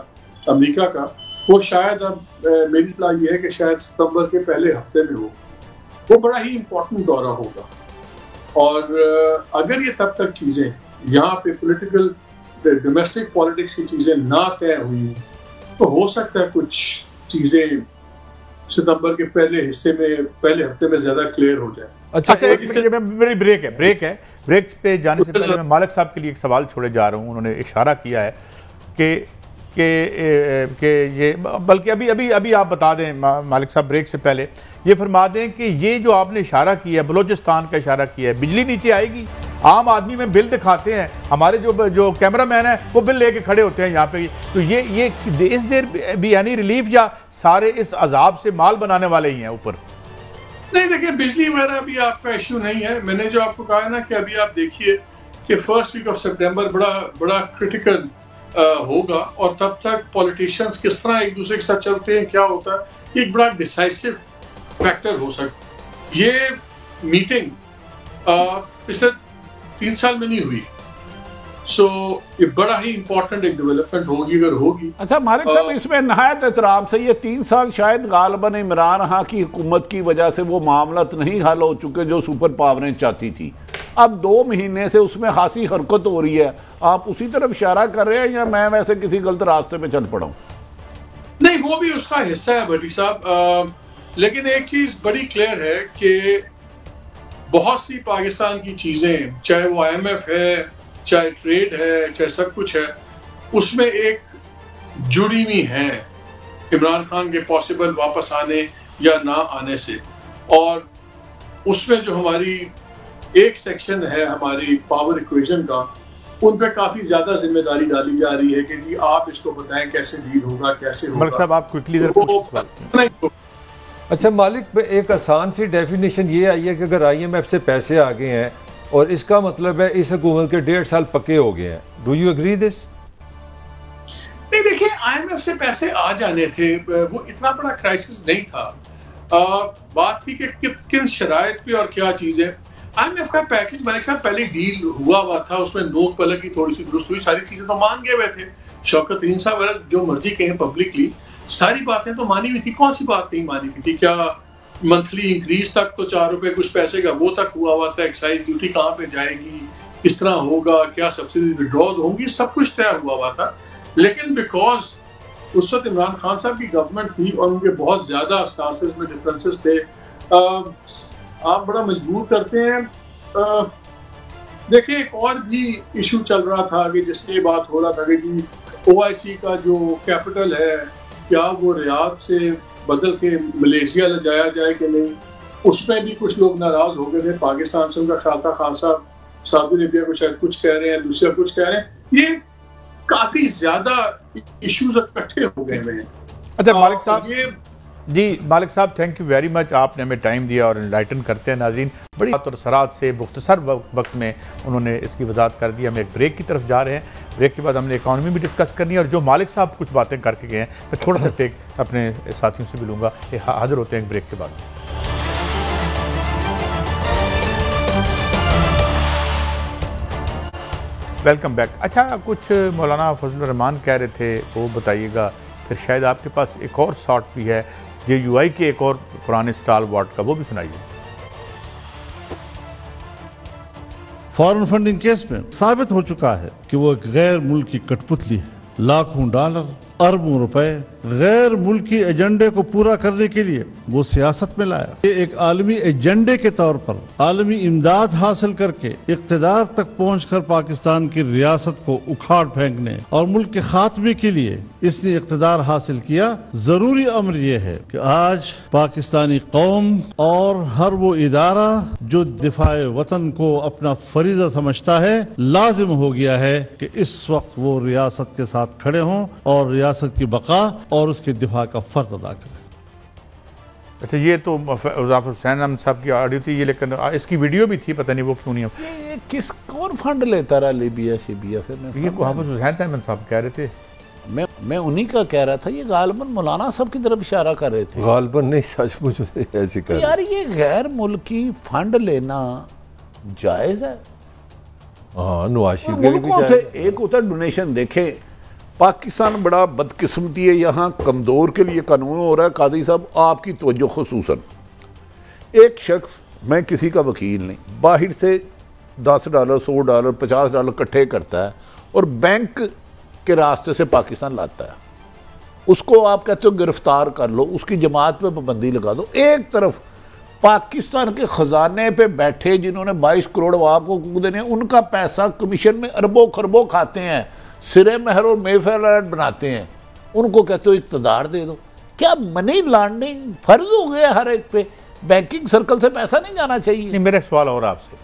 अमेरिका का, वो शायद अब मेरी इत्तला ये है कि शायद सितंबर के पहले हफ्ते में हो। वो बड़ा ही इम्पोर्टेंट दौरा होगा, और अगर ये तब तक चीजें यहाँ पे पॉलिटिकल डोमेस्टिक पॉलिटिक्स की चीजें ना तय हुई तो हो सकता है कुछ चीजें सितंबर के पहले हफ्ते में ज्यादा क्लियर हो जाए। अच्छा, एक मिनट, मेरी ब्रेक है। ब्रेक पे जाने से पहले मैं मालिक साहब के लिए एक सवाल छोड़े जा रहा हूँ। उन्होंने इशारा किया है कि ये, बल्कि अभी आप बता दें मालिक साहब, ब्रेक से पहले ये फरमा दें कि ये जो आपने इशारा किया है, बलोचिस्तान का इशारा किया है, बिजली नीचे आएगी। आम आदमी में बिल दिखाते हैं, हमारे जो कैमरामैन है वो बिल लेके खड़े होते हैं यहाँ पे। तो ये इस देर भी यानी रिलीफ, या सारे इस अजाब से माल बनाने वाले ही हैं ऊपर? नहीं, देखिए बिजली वगैरह भी आपका इश्यू नहीं है। मैंने जो आपको कहा ना कि अभी आप देखिए कि फर्स्ट वीक ऑफ सितंबर बड़ा क्रिटिकल होगा, और तब तक पॉलिटिशियंस किस तरह एक दूसरे के साथ चलते हैं, क्या होता है, एक बड़ा डिसाइसिव फैक्टर हो सकता। ये मीटिंग पिछले 3 साल में नहीं हुई, सो ये बड़ा ही इंपॉर्टेंट एक डेवलपमेंट होगी अगर होगी। अच्छा मालिक साहब, इसमें नहायत एहतराम से ये 3 साल शायद गालिबन इमरान खान की हुकूमत की वजह से वो मामला नहीं हल हो चुके जो सुपर पावरें चाहती थी। अब 2 महीने से उसमें खासी हरकत हो रही है, आप उसी तरफ इशारा कर रहे हैं या मैं वैसे किसी गलत रास्ते पे चल पड़ा हूं? नहीं, वो भी उसका हिस्सा है भट्टी साहब, लेकिन एक चीज बड़ी क्लियर है कि बहुत सी पाकिस्तान की चीजें, चाहे वो IMF है, चाहे ट्रेड है, चाहे सब कुछ है, उसमें एक जुड़ी हुई है इमरान खान के पॉसिबल वापस आने या ना आने से। और उसमें जो हमारी एक सेक्शन है हमारी पावर इक्वेशन का, उन पे काफी ज्यादा जिम्मेदारी डाली जा रही है कि जी आप इसको बताएं कैसे डील होगा, कैसे होगा। साहब आप क्विकली अच्छा मालिक, एक आसान सी डेफिनेशन ये आई है कि अगर IMF से पैसे आ गए हैं और इसका मतलब है इस हुकूमत के 1.5 साल पक्के हो गए हैं, डू यू एग्री दिस? नहीं, देखिए IMF से पैसे आ जाने थे, वो इतना बड़ा क्राइसिस नहीं था। बात थी कि किन शराइत पे और क्या चीजें। IMF का पैकेज मालिक साहब पहले डील हुआ था, उसमें नोक पलक की थोड़ी सी दुरुस्त हुई, सारी चीजें तो मान गए हुए थे। शौकत तरीन साहब जो मर्जी कहें पब्लिकली, सारी बातें तो मानी हुई थी। कौन सी बात नहीं मानी हुई थी? क्या मंथली इंक्रीज तक तो 4 रुपए कुछ पैसे का वो तक हुआ था, एक्साइज ड्यूटी कहाँ पे जाएगी, किस तरह होगा, क्या सब्सिडी विड्रॉज होंगी, सब कुछ तय हुआ था। लेकिन बिकॉज उस वक्त इमरान खान साहब की गवर्नमेंट थी और उनके बहुत ज्यादा स्टांसेस में डिफरेंसेस थे, आप बड़ा मजबूर करते हैं। देखिए एक और भी इशू चल रहा था कि जिसकी बात हो रहा था कि OIC का जो कैपिटल है, क्या वो रियाद से बदल के मलेशिया ले जाया जाए कि नहीं, उसमें भी कुछ लोग नाराज हो गए थे पाकिस्तान से। उनका ख्याल था खान साहब सऊदी अरेबिया को शायद कुछ कह रहे हैं, दूसरा कुछ कह रहे हैं। ये काफी ज्यादा इश्यूज इकट्ठे हो गए हैं। अच्छा मालिक साहब, जी मालिक साहब, थैंक यू वेरी मच, आपने हमें टाइम दिया और इनलाइटन करते हैं नाज़रीन। बड़ी बात और सराहत से मुख्तसर वक्त में उन्होंने इसकी वजाहत कर दी। हम एक ब्रेक की तरफ जा रहे हैं, ब्रेक के बाद हमने इकॉनमी भी डिस्कस करनी है, और जो मालिक साहब कुछ बातें करके गए हैं मैं थोड़ा सा टेक अपने साथियों से भी लूँगा। हाजिर होते हैं ब्रेक के बाद। Welcome back. अच्छा, कुछ मौलाना फजलुर रहमान कह रहे थे, वो बताइएगा, फिर शायद आपके पास एक और शॉट भी है JUI के एक और पुराने स्टाल वार्ड का, वो भी सुनाइए। फॉरेन फंडिंग केस में साबित हो चुका है कि वो एक गैर मुल्की कठपुतली है। लाखों डॉलर, अरबों रुपए गैर मुल्की एजेंडे को पूरा करने के लिए वो सियासत में लाया। ये एक आलमी एजेंडे के तौर पर आलमी इमदाद हासिल करके इक़्तिदार तक पहुंचकर पाकिस्तान की रियासत को उखाड़ फेंकने और मुल्क के खात्मे के लिए इसने इक़्तिदार हासिल किया। जरूरी अमर यह है कि आज पाकिस्तानी कौम और हर वो इदारा जो दिफाए वतन को अपना फरीज़ा समझता है, लाजिम हो गया है कि इस वक्त वो रियासत के साथ खड़े हों और रियासत की बका और उसके दिफा का फर्ज अदा करें। अच्छा, ये तो जाफर हुसैन अहमद साहब की ऑडियो थी ये, लेकिन इसकी वीडियो भी थी, पता नहीं वो क्यों नहीं ये किस कौन फंड लेता रहा लीबिया शिबिया से? ये हाफिज हुसैन अहमद साहब कह रहे थे। मैं उन्हीं का कह रहा था, ये गालिबन मौलाना साहब की तरफ इशारा कर रहे थे। गालिबन नहीं, सचमुच ऐसे कर यार ये गैर मुल्की फंड लेना जायज है? हाँ, नवाज शरीफ के लिए भी मुल्कों से एक होता है डोनेशन। देखे पाकिस्तान बड़ा बदकिस्मती है, यहाँ कमज़ोर के लिए कानून हो रहा है। कादी साहब आपकी तवज्जो खुसूसन, एक शख्स, मैं किसी का वकील नहीं, बाहर से $10, $100, $50 इकट्ठे करता है और बैंक के रास्ते से पाकिस्तान लाता है। उसको आप कहते हो गिरफ्तार कर लो, उसकी जमात पे पाबंदी लगा दो। एक तरफ पाकिस्तान के खजाने पे बैठे जिन्होंने 22 करोड़ आपको देने, उनका पैसा कमीशन में अरबों खरबों खाते हैं, सिरे महर और मेफेयर बनाते हैं, उनको कहते हो इक़्तिदार दे दो। क्या मनी लॉन्ड्रिंग फर्ज हो गया हर एक पे? बैंकिंग सर्कल से पैसा नहीं जाना चाहिए? नहीं, मेरा सवाल और आपसे,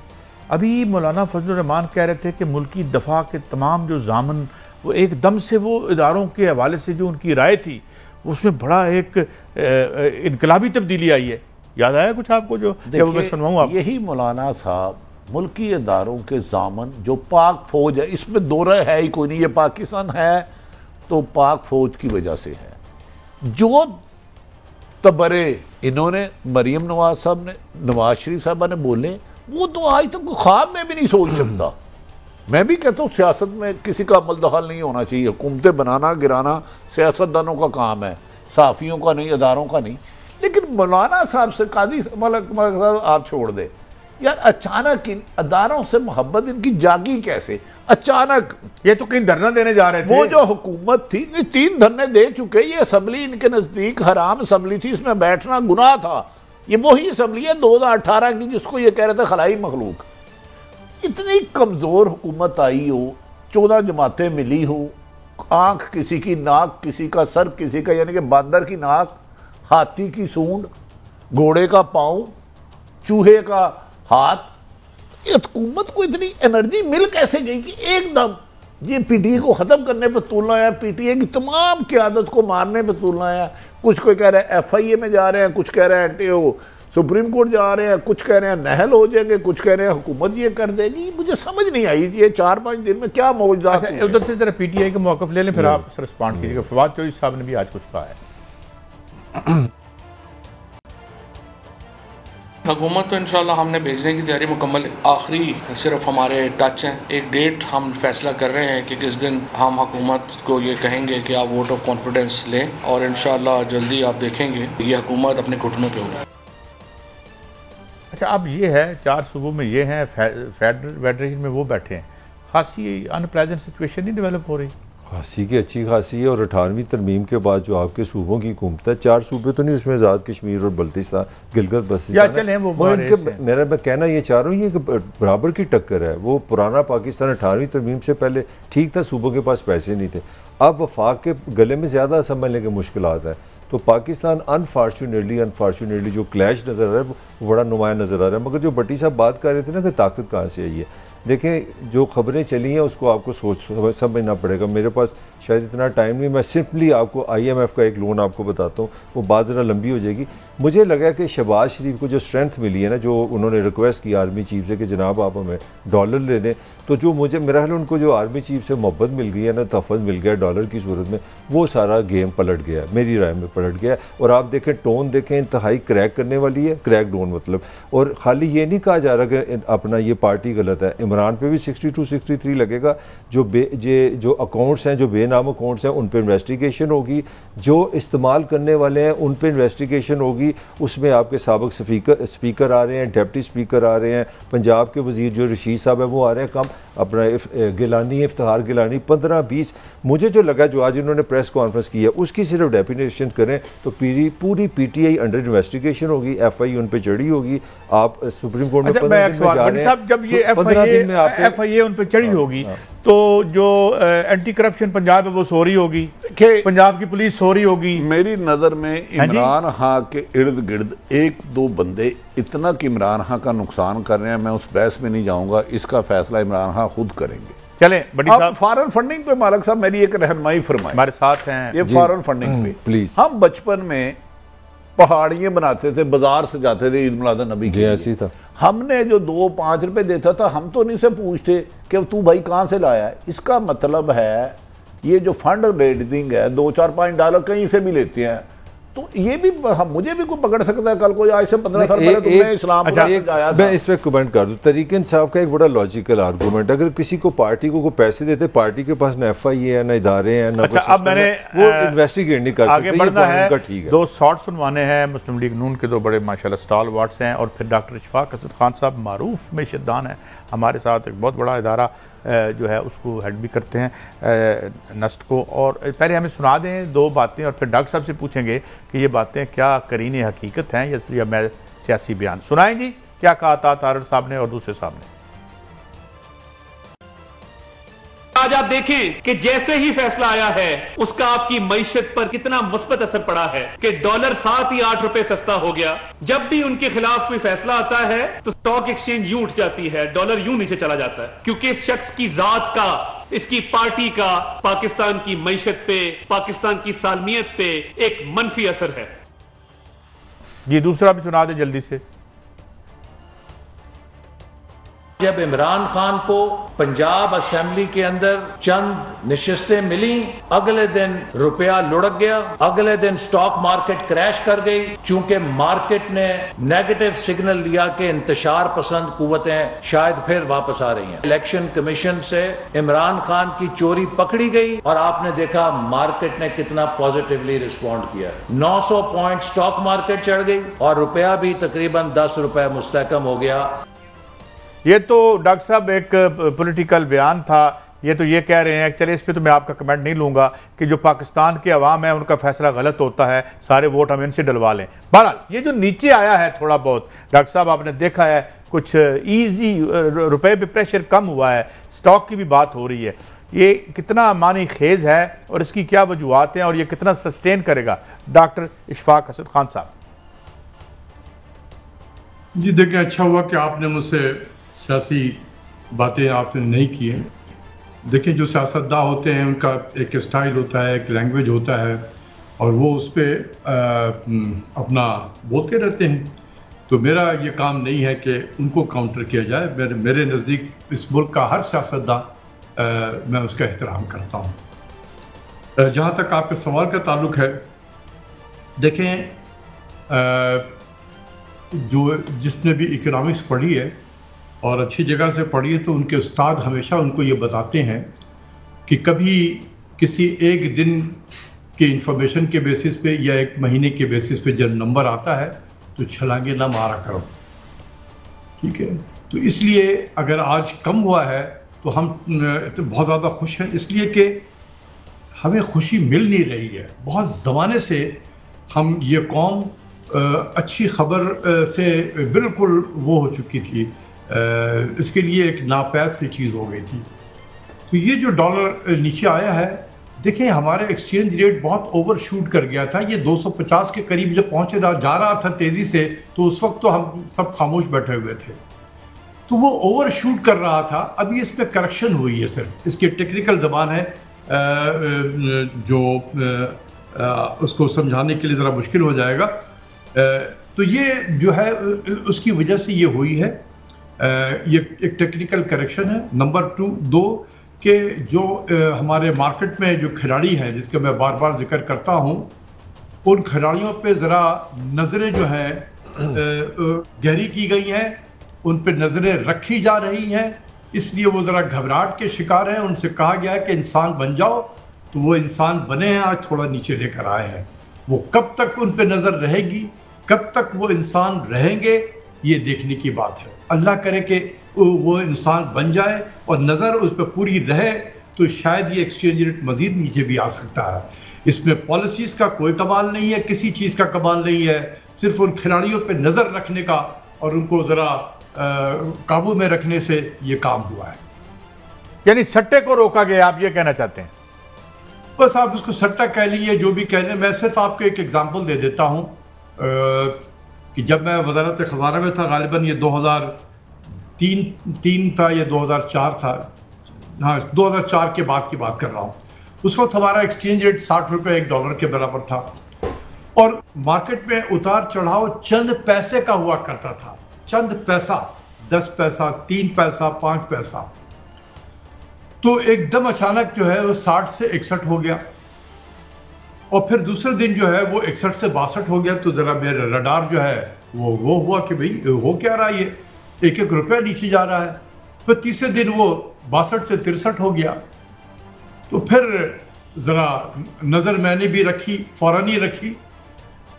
अभी मौलाना फजलुर रहमान कह रहे थे कि मुल्की दफा के तमाम जो जामन वो एकदम से वो इदारों के हवाले से जो उनकी राय थी उसमें बड़ा एक इनकलाबी तब्दीली आई है। याद आया कुछ आपको? जो मैं सुनवाऊँ आप। यही मौलाना साहब मुल्की इदारों के जामन जो पाक फौज है, इसमें दो राय है ही कोई नहीं, ये पाकिस्तान है तो पाक फौज की वजह से है। जो तबरे इन्होंने मरीम नवाज साहब ने, नवाज शरीफ साहबा ने बोले, वो तो आज तक ख्वाब में भी नहीं सोच सकता। मैं भी कहता हूँ सियासत में किसी का अमल दखल नहीं होना चाहिए, हुकूमतें बनाना गिराना सियासतदानों का काम है, साफियों का नहीं, अदारों का नहीं। लेकिन मौलाना साहब से कादी मलिक साहब आप छोड़ दे यार, अचानक इन अदारों से मोहब्बत इनकी जागी कैसे अचानक? ये तो कहीं धरना देने जा रहे थे। वो जो हुकूमत थी, 3 धरने दे चुके, ये असम्बली इनके नजदीक हराम असम्बली थी, इसमें बैठना गुनाह था। ये वही असम्बली है 2018 की जिसको ये कह रहे थे खलाई मखलूक। इतनी कमजोर हुकूमत आई हो, 14 जमातें मिली हो, आंख किसी की, नाक किसी का, सर किसी का, यानी कि बंदर की नाक, हाथी की सूंड, घोड़े का पांव, चूहे का हाथ। ये हुकूमत को इतनी एनर्जी मिल कैसे गई कि एकदम ये पीटीए को खत्म करने पर तुलना है, पीटीए की तमाम क़यादत को मारने पर तुलना है। कुछ कोई कह रहा है एफआईए में जा रहे हैं, कुछ कह रहे हैं सुप्रीम कोर्ट जा रहे हैं, कुछ कह रहे हैं नहल हो जाएंगे, कुछ कह रहे हैं हुकूमत ये कर देगी। मुझे समझ नहीं आई ये 4-5 दिन में क्या मौजूदा। अच्छा, उधर से जरा पीटीआई का मौक़िफ़ ले लें, फिर आप रिस्पॉन्ड कीजिएगा। फवाद चौधरी साहब ने भी आज कुछ कहा है। हुकूमत तो इंशाल्लाह हमने भेजने की तैयारी मुकम्मल, आखिरी सिर्फ हमारे टच हैं। एक डेट हम फैसला कर रहे हैं कि किस दिन हम हुकूमत को ये कहेंगे कि आप वोट ऑफ कॉन्फिडेंस लें, और इंशाल्लाह जल्दी आप देखेंगे ये हुकूमत अपने घुटनों पे होगी। अच्छा, अब ये है 4 सूबों में ये हैं, फेडरेशन में वो बैठे हैं, खासी अनप्लेजेंट सिचुएशन नहीं डेवलप हो रही? खासी की अच्छी खासी है। और 18वीं तरमीम के बाद जो आपके सूबों की हुकूमत है, 4 सूबे तो नहीं, उसमें आज़ाद कश्मीर और बल्तिस्तान, गिलगित बल्तिस्तान, मैं कहना ये चाह रहा हूँ, ये बराबर की टक्कर है। वो पुराना पाकिस्तान 18वीं तरमीम से पहले ठीक था, सूबों के पास पैसे नहीं थे, अब वफाक के गले में ज़्यादा समझने की मुश्किलात है। तो पाकिस्तान अनफॉर्चुनेटली जो क्लैश नज़र आ रहा है वो बड़ा नुमाया नज़र आ रहा है। मगर जो भट्टी साहब बात कर रहे थे ना कि ताकत कहाँ से आई है, देखें जो खबरें चली हैं उसको आपको समझना पड़ेगा। मेरे पास शायद इतना टाइम नहीं, मैं सिंपली आपको IMF का एक लोन आपको बताता हूँ, वो बात ज़रा लंबी हो जाएगी। मुझे लगा कि शहबाज शरीफ को जो स्ट्रेंथ मिली है ना, जो उन्होंने रिक्वेस्ट की आर्मी चीफ से कि जनाब आप हमें डॉलर ले दें, तो जो मुझे मेरा ख्याल उनको जो आर्मी चीफ से मोहब्बत मिल गई है ना, तहफ़्फ़ुज़ मिल गया डॉलर की सूरत में, वो सारा गेम पलट गया, मेरी राय में पलट गया। और आप देखें टोन देखें, इंतहाई क्रैक करने वाली है, क्रैक डाउन मतलब। और खाली ये नहीं कहा जा रहा कि अपना ये पार्टी गलत है, इमरान पे भी 62-63 लगेगा। जो अकाउंट्स हैं, जो बेनाम अकाउंट्स हैं, उन पर इन्वेस्टिगेशन होगी, जो इस्तेमाल करने वाले हैं उन पर इन्वेस्टिगेशन होगी। उसमें आपके साबिक स्पीकर आ रहे हैं, डिप्टी स्पीकर आ रहे हैं, पंजाब के वजीर जो रशीद साहब है वो आ रहे हैं, कम अपना गिलानी, इफ्तिखार गिलानी, 15-20। मुझे जो लगा जो आज इन्होंने प्रेस कॉन्फ्रेंस की है उसकी सिर्फ डेफिनेशन करें तो पूरी PTI अंडर इन्वेस्टिगेशन होगी, FI उन पर चढ़ी होगी। आप सुप्रीम कोर्ट में 15 दिन में जा रहे हैं, जब ये FIA उन पर चढ़ी होगी तो जो एंटी करप्शन पंजाब है वो सो रही होगी, पंजाब की पुलिस सो रही होगी। मेरी नज़र में इमरान खां के इर्द गिर्द 1-2 बंदे इतना कि इमरान खां का नुकसान कर रहे हैं, मैं उस बहस में नहीं जाऊंगा, इसका फैसला इमरान खां खुद करेंगे। चलें बड़ी साहब, फॉरेन फंडिंग पे मालिक साहब मेरी एक रहनुमाई फरमाएं, हमारे साथ हैं ये फॉरेन फंडिंग पे। प्लीज, हम बचपन में पहाड़ियाँ बनाते थे, बाजार से जाते थे ईद मिलाद नबी के लिए। ऐसी था। हमने जो 2-5 रुपए देता था, हम तो नहीं से पूछते कि तू भाई कहाँ से लाया है। इसका मतलब है ये जो फंड रेजिंग है, $2-4-5 कहीं से भी लेते हैं, तो ये भी मुझे भी कोई पकड़ सकता है कल को। आज से 15 साल पहले तुमने इस्लाम आया था। मैं इस पर कमेंट कर दूं, तरीक इंसाफ का एक बड़ा लॉजिकल आर्गूमेंट, अगर किसी को पार्टी को पैसे देते, पार्टी के पास न FIA है, न इदारे हैं, न अब मैंने वो इन्वेस्टिगेट नहीं कर सकते। आगे बढ़ना है, ठीक है। 2 शॉर्ट सुनवाने हैं। मुस्लिम लीग नून के 2 बड़े माशाल्लाह स्टॉलवर्ड्स हैं, और फिर डॉक्टर इशफाक असद खान साहब मारूफ मैशदान है हमारे साथ, एक बहुत बड़ा इदारा जो है उसको हेड भी करते हैं नस्ट को। और पहले हमें सुना दें 2 बातें, और फिर डॉक्टर साहब से पूछेंगे कि ये बातें क्या करीने हकीकत हैं या मैं सियासी बयान। सुनाएं जी क्या कहा था तारड़ साहब ने और दूसरे साहब ने। आज आप देखें कि जैसे ही फैसला आया है उसका आपकी मईशत पर कितना मुस्बत असर पड़ा है कि डॉलर 7 या 8 रुपए सस्ता हो गया। जब भी उनके खिलाफ कोई फैसला आता है तो स्टॉक एक्सचेंज यूं उठ जाती है, डॉलर यूं नीचे चला जाता है, क्योंकि इस शख्स की जात का, इसकी पार्टी का पाकिस्तान की मईशत पे, पाकिस्तान की सालमियत पे एक मनफी असर है। जी दूसरा भी सुना दे जल्दी से। जब इमरान खान को पंजाब असेंबली के अंदर चंद नशिस्तें मिली, अगले दिन रुपया लुढ़क गया, अगले दिन स्टॉक मार्केट क्रैश कर गई, चूंकि मार्केट ने नेगेटिव सिग्नल दिया कि इंतशार पसंद कुव्वतें शायद फिर वापस आ रही हैं। इलेक्शन कमीशन से इमरान खान की चोरी पकड़ी गई और आपने देखा मार्केट ने कितना पॉजिटिवली रिस्पॉन्ड किया। 900 पॉइंट स्टॉक मार्केट चढ़ गई और रुपया भी तकरीबन 10 रुपए मुस्तहकम हो गया। ये तो डॉक्टर साहब एक पॉलिटिकल बयान था। ये तो ये कह रहे हैं, चलिए इस पे तो मैं आपका कमेंट नहीं लूंगा, कि जो पाकिस्तान के अवाम है उनका फैसला गलत होता है, सारे वोट हम इनसे डलवा लें। बहरहाल ये जो नीचे आया है थोड़ा बहुत, डॉक्टर साहब आपने देखा है कुछ ईजी रुपए पे प्रेशर कम हुआ है, स्टॉक की भी बात हो रही है, ये कितना मानी खेज है और इसकी क्या वजूहत हैं और ये कितना सस्टेन करेगा? डॉक्टर इशफाक असद खान साहब। जी देखिए, अच्छा हुआ कि आपने मुझसे सियासी बातें आपने नहीं की हैं। देखिए, जो सियासतदान होते हैं उनका एक स्टाइल होता है, एक लैंग्वेज होता है, और वो उस पर अपना बोलते रहते हैं। तो मेरा ये काम नहीं है कि उनको काउंटर किया जाए। मेरे नज़दीक इस मुल्क का हर सियासतदान मैं उसका एहतराम करता हूँ। जहाँ तक आपके सवाल का ताल्लुक है, देखें, जिसने भी इकोनॉमिक्स पढ़ी है और अच्छी जगह से पढ़ी है, तो उनके उस्ताद हमेशा उनको ये बताते हैं कि कभी किसी एक दिन के इंफॉर्मेशन के बेसिस पे या एक महीने के बेसिस पे जब नंबर आता है तो छलांगे ना मारा करो, ठीक है। तो इसलिए अगर आज कम हुआ है तो हम तो बहुत ज़्यादा खुश हैं, इसलिए कि हमें खुशी मिल नहीं रही है। बहुत ज़माने से हम ये कौम अच्छी खबर से बिल्कुल वो हो चुकी थी, इसके लिए एक नापैद सी चीज़ हो गई थी। तो ये जो डॉलर नीचे आया है, देखें हमारा एक्सचेंज रेट बहुत ओवरशूट कर गया था। ये 250 के करीब जब जा रहा था तेज़ी से, तो उस वक्त तो हम सब खामोश बैठे हुए थे, तो वो ओवरशूट कर रहा था। अभी इस पर करेक्शन हुई है, सिर्फ इसकी टेक्निकल ज़बान है जो उसको समझाने के लिए ज़रा मुश्किल हो जाएगा। तो ये जो है उसकी वजह से ये हुई है, ये एक टेक्निकल करेक्शन है। नंबर 2 कि जो हमारे मार्केट में जो खिलाड़ी हैं, जिसका मैं बार बार जिक्र करता हूँ, उन खिलाड़ियों पे ज़रा नज़रें जो हैं गहरी की गई हैं, उन पे नज़रें रखी जा रही हैं, इसलिए वो ज़रा घबराहट के शिकार हैं। उनसे कहा गया है कि इंसान बन जाओ, तो वो इंसान बने हैं, आज थोड़ा नीचे लेकर आए हैं। वो कब तक उन पे नज़र रहेगी, कब तक वो इंसान रहेंगे, ये देखने की बात है। अल्लाह करे कि वो इंसान बन जाए और नज़र उस पर पूरी रहे, तो शायद ये एक्सचेंज रेट मजीद नीचे भी आ सकता है। इसमें पॉलिसीज़ का कोई कमाल नहीं है, किसी चीज़ का कमाल नहीं है, सिर्फ उन खिलाड़ियों पे नज़र रखने का और उनको ज़रा काबू में रखने से ये काम हुआ है। यानी सट्टे को रोका गया, आप ये कहना चाहते हैं? बस आप उसको सट्टा कह लीजिए, जो भी कह लें। मैं सिर्फ आपको एक एग्जांपल दे देता हूं कि जब मैं वज़ारत ख़ज़ाना में था, गालिबन ये 2003 था या 2004 था, हाँ 2004 के बाद की बात कर रहा हूँ। उस वक्त हमारा एक्सचेंज रेट 60 रुपये $1 के बराबर था, और मार्केट में उतार चढ़ाव चंद पैसे का हुआ करता था, चंद पैसा, 10 पैसा, 3 पैसा, 5 पैसा। तो एकदम अचानक जो है वो 60 से 61 हो गया और फिर दूसरे दिन जो है वो 61 से 62 हो गया। तो जरा मेरा रडार जो है वो हुआ कि भाई हो क्या रहा है, ये 1-1 रुपया नीचे जा रहा है। फिर तीसरे दिन वो 62 से 63 हो गया। तो फिर जरा नजर मैंने भी रखी, फौरन ही रखी,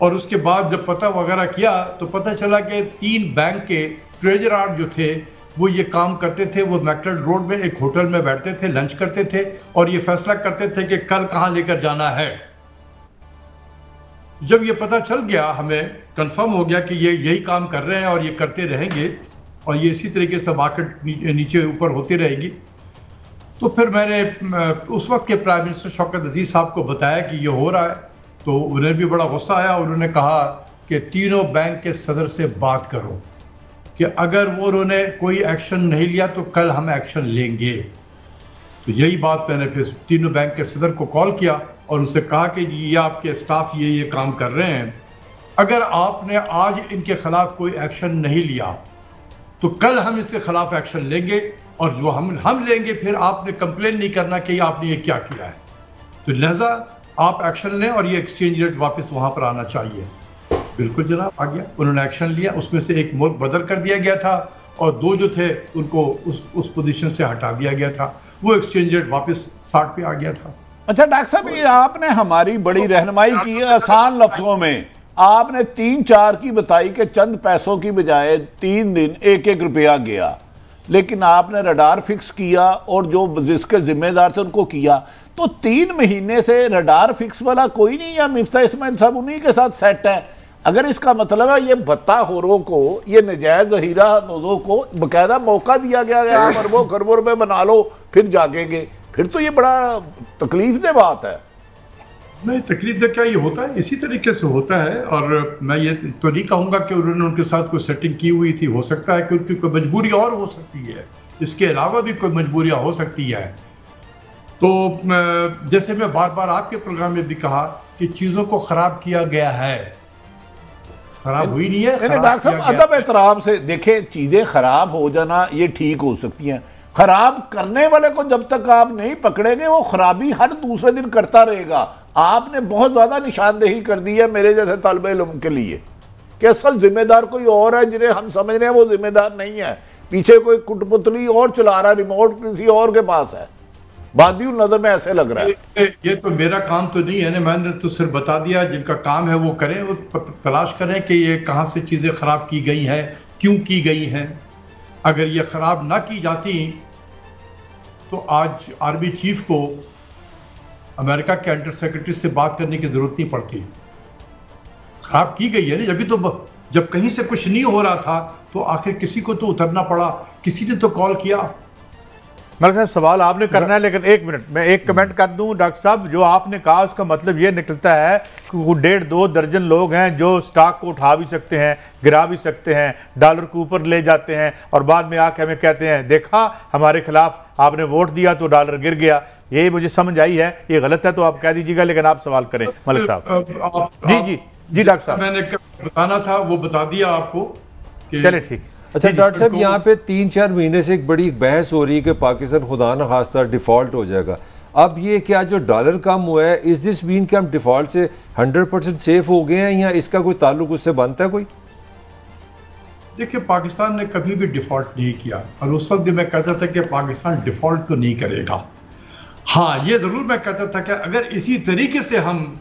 और उसके बाद जब पता वगैरह किया तो पता चला कि 3 बैंक के ट्रेजरर जो थे वो ये काम करते थे। वो मैकलेड रोड में एक होटल में बैठते थे, लंच करते थे और ये फैसला करते थे कि कल कहां लेकर जाना है। जब ये पता चल गया, हमें कंफर्म हो गया कि ये यही काम कर रहे हैं और ये करते रहेंगे और ये इसी तरीके से मार्केट नीचे ऊपर होती रहेगी। तो फिर मैंने उस वक्त के प्राइम मिनिस्टर शौकत अजीज साहब को बताया कि ये हो रहा है। तो उन्हें भी बड़ा गुस्सा आया। उन्होंने कहा कि तीनों बैंक के सदर से बात करो कि अगर वो उन्होंने कोई एक्शन नहीं लिया तो कल हम एक्शन लेंगे। तो यही बात मैंने फिर तीनों बैंक के सदर को कॉल किया और उनसे कहा कि ये आपके स्टाफ ये काम कर रहे हैं, अगर आपने आज इनके खिलाफ कोई एक्शन नहीं लिया तो कल हम इसके खिलाफ एक्शन लेंगे और जो हम लेंगे फिर आपने कंप्लेन नहीं करना कि आपने ये क्या किया है। तो लिहाजा आप एक्शन लें और ये एक्सचेंज रेट वापस वहां पर आना चाहिए। बिल्कुल जनाब, आ गया। उन्होंने एक्शन लिया। उसमें से एक मुल्क बदल कर दिया गया था और 2 जो थे उनको उस पोजीशन से हटा दिया गया था। वो एक्सचेंज रेट वापस 60 पे आ गया था। अच्छा डॉक्टर साहब, ये आपने हमारी बड़ी रहनुमाई की है आसान लफ्जों में। आपने 3-4 की बताई कि चंद पैसों की बजाय 3 दिन 1-1 रुपया गया, लेकिन आपने रडार फिक्स किया और जो जिसके जिम्मेदार थे उनको किया। तो 3 महीने से रडार फिक्स वाला कोई नहीं है, मिफ्ता इस्माइल साहब उन्हीं के साथ सेट है। अगर इसका मतलब है ये भत्ताखोरों को, ये नजायज ज़हीरा नोजों को बकायदा मौका दिया गया है, आप अरबों खरबों रुपए बना लो फिर जागेंगे, फिर तो ये बड़ा तकलीफ दे बात है। नहीं, तकलीफ दे क्या, ये होता है, इसी तरीके से होता है। और मैं ये तो नहीं कहूँगा कि उन्होंने उनके साथ कोई सेटिंग की हुई थी। हो सकता है कि उनकी कोई मजबूरी और हो सकती है, इसके अलावा भी कोई मजबूरियाँ हो सकती है। तो जैसे मैं बार बार आपके प्रोग्राम में भी कहा कि चीज़ों को ख़राब किया गया है, खराब हुई नहीं है। डॉक्टर साहब अदब एहतराम से देखें, चीजें खराब हो जाना ये ठीक हो सकती हैं, खराब करने वाले को जब तक आप नहीं पकड़ेंगे वो खराबी हर दूसरे दिन करता रहेगा। आपने बहुत ज्यादा निशानदेही कर दी है मेरे जैसे तालिब इल्म के लिए कि असल जिम्मेदार कोई और है, जिन्हें हम समझ रहे हैं वो जिम्मेदार नहीं है, पीछे कोई कुटपुतली और चला रहा है, रिमोट किसी और के पास है। बादी नजर में ऐसे लग रहा है। ये तो मेरा काम तो नहीं है ना, मैंने तो सिर्फ बता दिया। जिनका काम है वो करें, वो तलाश करें कि ये कहां से चीजें खराब की गई हैं, क्यों की गई हैं। अगर ये खराब ना की जाती तो आज आर्मी चीफ को अमेरिका के अंडर सेक्रेटरी से बात करने की जरूरत नहीं पड़ती। खराब की गई है ना, जब तो जब कहीं से कुछ नहीं हो रहा था तो आखिर किसी को तो उतरना पड़ा, किसी ने तो कॉल किया। मलिक साहब सवाल आपने करना है, लेकिन 1 मिनट मैं एक कमेंट कर दूं। डॉक्टर साहब जो आपने कहा उसका मतलब ये निकलता है कि वो 1.5-2 दर्जन लोग हैं जो स्टॉक को उठा भी सकते हैं, गिरा भी सकते हैं, डॉलर को ऊपर ले जाते हैं और बाद में आके हमें कहते हैं देखा हमारे खिलाफ आपने वोट दिया तो डॉलर गिर गया। ये मुझे समझ आई है, ये गलत है तो आप कह दीजिएगा, लेकिन आप सवाल करें मलिक साहब। जी डॉक्टर साहब, मैंने बताना था वो बता दिया आपको। चले ठीक। अच्छा डॉक्टर साहब, यहाँ पे 3-4 महीने से एक बड़ी बहस हो रही है कि पाकिस्तान खुदा न खास्ता डिफॉल्ट हो जाएगा। अब ये क्या जो डॉलर कम हुआ है, इस दिस मीन कि हम डिफॉल्ट से 100% सेफ हो गए हैं या इसका कोई ताल्लुक उससे बनता है कोई? देखिए, पाकिस्तान ने कभी भी डिफॉल्ट नहीं किया और उस वक्त मैं कहता था कि पाकिस्तान डिफॉल्ट तो नहीं करेगा। हाँ, ये जरूर मैं कहता था कि अगर इसी तरीके से हम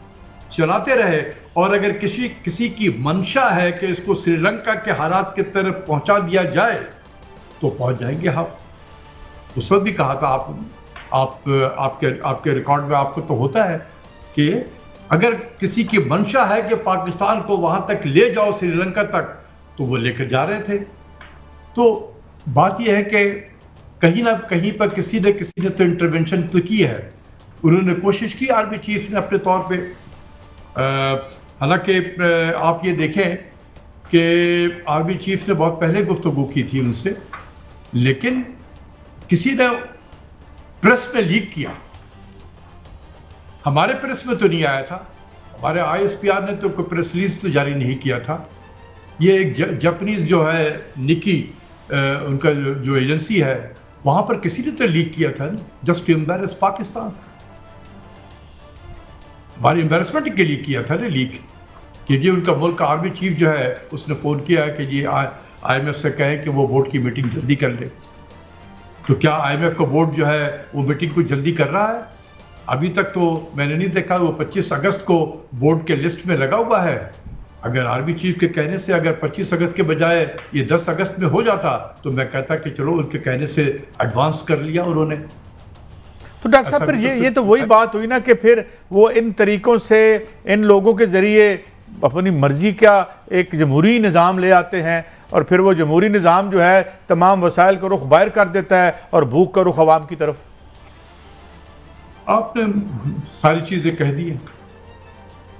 चलाते रहे और अगर किसी की मंशा है कि इसको श्रीलंका के हालात की तरफ पहुंचा दिया जाए तो पहुंच जाएंगे हम। उस वक्त भी कहा था, आपके रिकॉर्ड में आपको तो होता है कि अगर किसी की मंशा है कि पाकिस्तान को वहां तक ले जाओ, श्रीलंका तक, तो वो लेकर जा रहे थे। तो बात यह है कि कहीं ना कहीं पर किसी ने तो इंटरवेंशन तो की है। उन्होंने कोशिश की आर्मी चीफ ने अपने तौर पे। हालांकि आप ये देखें कि आर्मी चीफ ने बहुत पहले गुफ्तगू की थी उनसे, लेकिन किसी ने प्रेस में लीक किया, हमारे प्रेस में तो नहीं आया था, हमारे ISPR ने तो कोई प्रेस रिलीज तो जारी नहीं किया था। ये एक जापानीज जो है निकी उनका जो एजेंसी है वहां पर किसी ने तो लीक किया था, जस्ट टू एम्बैरस पाकिस्तान, हमारी एम्बैरसमेंट के लिए किया था ना लीक, कि ये उनका मुल्क का आर्मी चीफ जो है उसने फोन किया कि ये IMF से कहें कि वो बोर्ड की मीटिंग जल्दी कर ले। तो क्या IMF का बोर्ड जो है वो मीटिंग को जल्दी कर रहा है? अभी तक तो मैंने नहीं देखा। वो 25 अगस्त को बोर्ड के लिस्ट में लगा हुआ है। अगर आर्मी चीफ के कहने से अगर 25 अगस्त के बजाय ये 10 अगस्त में हो जाता तो मैं कहता कि चलो उनके कहने से एडवांस कर लिया उन्होंने। तो डॉक्टर साहब फिर ये तो वही बात हुई ना कि फिर वो इन तरीकों से इन लोगों के जरिए अपनी मर्जी का एक जमहूरी निज़ाम ले आते हैं और फिर वो जमहूरी निज़ाम जो है तमाम वसाइल को रुख बाहर कर देता है और भूख का रुख अवाम की तरफ। आपने सारी चीजें कह दी हैं।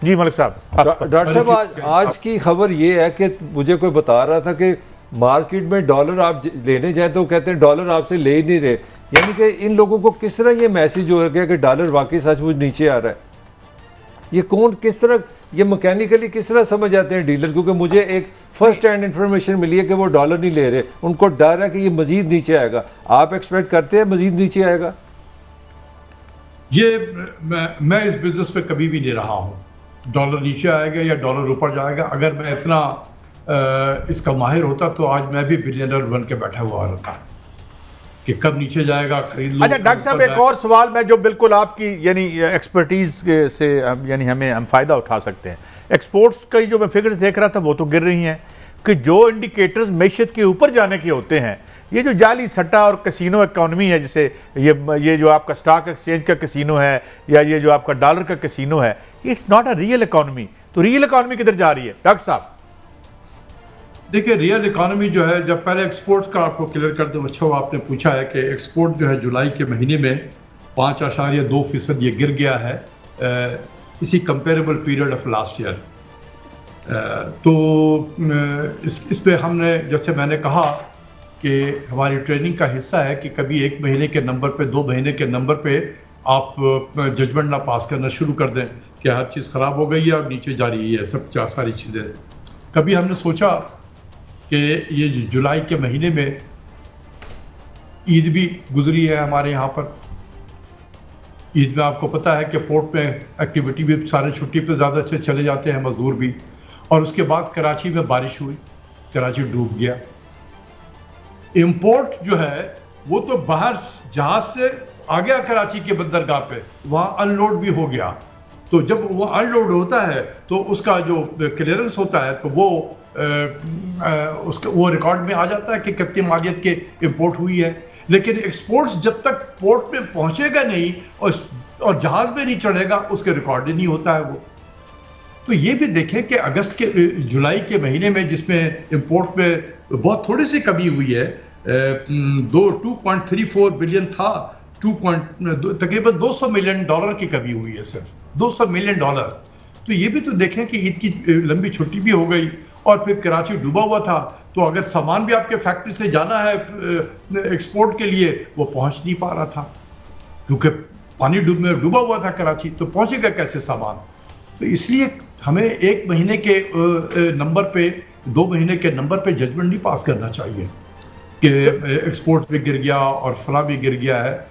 जी मलिक साहब। डॉक्टर साहब आज की खबर ये है कि मुझे कोई बता रहा था कि मार्केट में डॉलर आप लेने जाए तो कहते हैं डॉलर आपसे ले ही नहीं रहे, यानी कि इन लोगों को किस तरह ये मैसेज हो गया कि डॉलर वाकई सचमुच नीचे आ रहा है? ये कौन किस तरह ये मैकेनिकली किस तरह समझ आते हैं डीलर? क्योंकि मुझे एक फर्स्ट हैंड इंफॉर्मेशन मिली है कि वो डॉलर नहीं ले रहे, उनको डर है कि ये मजीद नीचे आएगा। आप एक्सपेक्ट करते हैं मजीद नीचे आएगा? ये मैं इस बिजनेस पे कभी भी नहीं रहा हूं, डॉलर नीचे आएगा या डॉलर ऊपर जाएगा। अगर मैं इतना इसका माहिर होता तो आज मैं भी बिलियनर बन के बैठा हुआ रहता कि कब नीचे जाएगा खरीद लो। अच्छा डॉक्टर साहब एक और सवाल मैं जो बिल्कुल आपकी यानी एक्सपर्टीज से यानी हम फायदा उठा सकते हैं। एक्सपोर्ट्स का जो मैं फिगर देख रहा था वो तो गिर रही हैं कि जो इंडिकेटर्स मैशियत के ऊपर जाने के होते हैं, ये जो जाली सट्टा और कैसीनो इकोनॉमी है, जैसे ये जो आपका स्टॉक एक्सचेंज का कैसीनो है या ये जो आपका डॉलर का कैसीनो है, it's not a real economy. तो रियल इकोनॉमी किधर जा रही है डॉक्टर साहब? देखिए रियल इकोनॉमी जो है, जब पहले एक्सपोर्ट्स का आपको क्लियर कर दूं, अच्छा आपने पूछा है कि एक्सपोर्ट जो है जुलाई के महीने में 5.2% ये गिर गया है इसी comparable period of last year. तो इस पे हमने, जैसे मैंने कहा कि हमारी ट्रेनिंग का हिस्सा है कि कभी 1 महीने के नंबर पे 2 महीने के नंबर पे आप जजमेंट ना पास करना शुरू कर दें कि हर चीज़ ख़राब हो गई है और नीचे जा रही है सब सारी चीज़ें। कभी हमने सोचा कि ये जुलाई के महीने में ईद भी गुजरी है हमारे यहाँ पर। ईद में आपको पता है कि पोर्ट में एक्टिविटी भी सारे छुट्टी पे ज़्यादा से चले जाते हैं मजदूर भी। और उसके बाद कराची में बारिश हुई, कराची डूब गया। इंपोर्ट जो है वो तो बाहर जहाज से आ गया कराची के बंदरगाह पे, वहां अनलोड भी हो गया। तो जब वो अनलोड होता है तो उसका जो क्लियरेंस होता है तो वो रिकॉर्ड में आ जाता है कि कितनी मालियत के इंपोर्ट हुई है। लेकिन एक्सपोर्ट्स जब तक पोर्ट में पहुंचेगा नहीं और जहाज में नहीं चढ़ेगा उसके रिकॉर्ड ही नहीं होता है वो। तो ये भी देखें कि अगस्त के जुलाई के महीने में जिसमें इंपोर्ट में बहुत थोड़ी सी कमी हुई है, 2.34 बिलियन था, तकरीबन $200 मिलियन की कमी हुई है, सिर्फ $200 मिलियन। तो ये भी तो देखें कि ईद की लंबी छुट्टी भी हो गई और फिर कराची डूबा हुआ था। तो अगर सामान भी आपके फैक्ट्री से जाना है एक्सपोर्ट के लिए वो पहुंच नहीं पा रहा था क्योंकि पानी डूबा हुआ था कराची, तो पहुंचेगा कैसे सामान? तो इसलिए हमें 1 महीने के नंबर पे 2 महीने के नंबर पे जजमेंट नहीं पास करना चाहिए कि एक्सपोर्ट भी गिर गया और फला भी गिर गया है।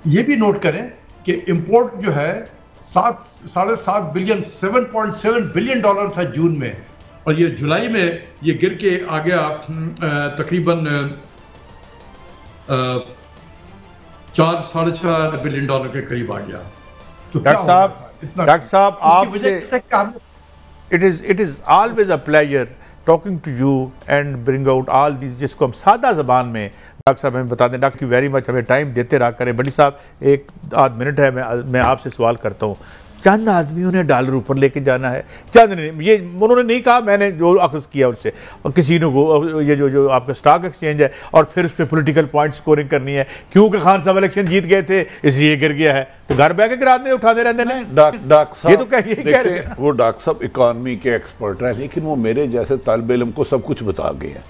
ये भी नोट करें कि इंपोर्ट जो है 7.5 बिलियन $7.7 बिलियन था जून में, और ये जुलाई में ये गिर के आ गया तकरीबन 4.5 बिलियन के करीब आ गया। तो डॉक्टर साहब आप it is always a pleasure talking to you and bring out all these, जिसको हम सादा जबान में डॉक्टर साहब हमें बता दें। डॉक्टर की वेरी मच, हमें टाइम देते रहा करें। बड़ी साहब 1-8 मिनट है, मैं आपसे सवाल करता हूँ। चंद आदमियों ने डॉलर ऊपर लेके जाना है, चंद ने, ये उन्होंने नहीं कहा, मैंने जो अखज़ किया उससे, और किसी ने को ये जो आपका स्टॉक एक्सचेंज है और फिर उस पर पोलिटिकल पॉइंट स्कोरिंग करनी है क्योंकि खान साहब इलेक्शन जीत गए थे इसलिए गिर गया है। तो घर बैठ के गिराते उठाते रहते हैं। डॉक्टर साहब ये तो कह रहे हैं वो डॉक्टर साहब इकोनॉमी के एक्सपर्ट हैं, लेकिन वो मेरे जैसे तालिब इल्म को सब कुछ बता गए हैं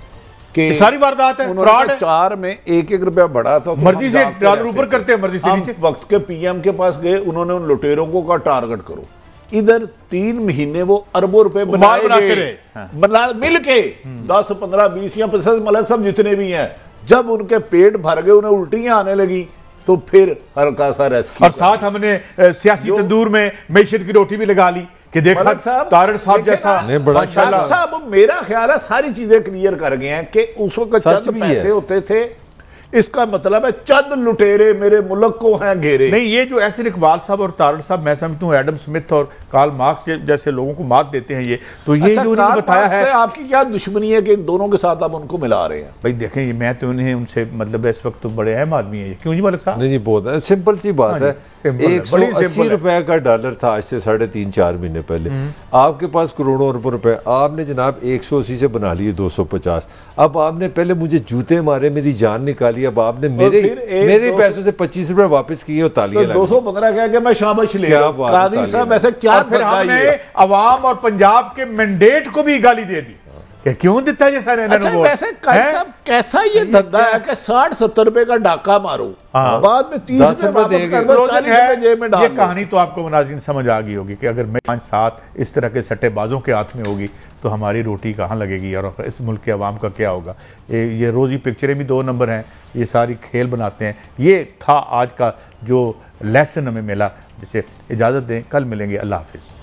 कि सारी वारदात है, फ्रॉड है। 4 में 1 रुपया बढ़ा था, मर्जी से डॉलर ऊपर करते हैं, मर्जी से नीचे। वक्त के PM के पास गए, उन्होंने उन लुटेरों को कहा टारगेट करो, इधर 3 महीने वो अरबों रुपए बनाते रहे, बना मिल के 10, 15, 20 या 50 मलिक साहब जितने भी हैं, जब उनके पेट भर गए, उन्हें उल्टियां आने लगी, तो फिर हल्का सा रेस्क्यू। और साथ हमने सियासी तंदूर में मैशत की रोटी भी लगा ली कि देखा तारड़ साहब जैसा माशाल्लाह साहब। मेरा ख्याल है सारी चीजें क्लियर कर गए हैं कि उस वक्त चंद पैसे होते थे, इसका मतलब है चंद लुटेरे मेरे मुल्क को हैं घेरे। नहीं, ये जो ऐसे इकबाल साहब और तारड़ साहब, मैं समझता हूँ एडम स्मिथ और कार्ल मार्क्स जैसे लोगों को मात देते हैं ये, तो ये जो उन्होंने बताया है, आपकी क्या दुश्मनी है कि इन दोनों के साथ आप उनको मिला रहे हैं? भाई देखें, मैं तो उन्हें उनसे मतलब इस वक्त तो बड़े अहम आदमी है, क्यों जी मलिक साहब? नहीं, बहुत सिंपल सी बात है। 180 रुपए का डॉलर था आज से 3.5-4 महीने पहले। आपके पास करोड़ों अरबों रुपए, आपने जनाब 180 से बना लिए 250। अब आपने पहले मुझे जूते मारे, मेरी जान निकाली, अब आपने मेरे पैसों से 25 रुपए वापस किए और तालियां 215 कह के मैं शाबाश ले रहा हूं। कादी साहब ऐसे क्या, फिर हमने अवाम और पंजाब के मैंडेट को भी गाली दे दी कि क्यों देता ये सारे। अच्छा, वैसे कैसा ये धंधा है कि 60-70 रुपए का डाका मारो, बाद में 30 रुपए ये कहानी तो आपको मुनाज़रीन समझ आ गई होगी कि अगर 5-7 इस तरह के सट्टेबाजों के हाथ में होगी तो हमारी रोटी कहाँ लगेगी और इस मुल्क के अवाम का क्या होगा। ये रोज़ी पिक्चरें भी 2 नंबर हैं, ये सारी खेल बनाते हैं। ये था आज का जो लेसन हमें मिला, जिसे इजाज़त दें, कल मिलेंगे। अल्लाह हाफिज़।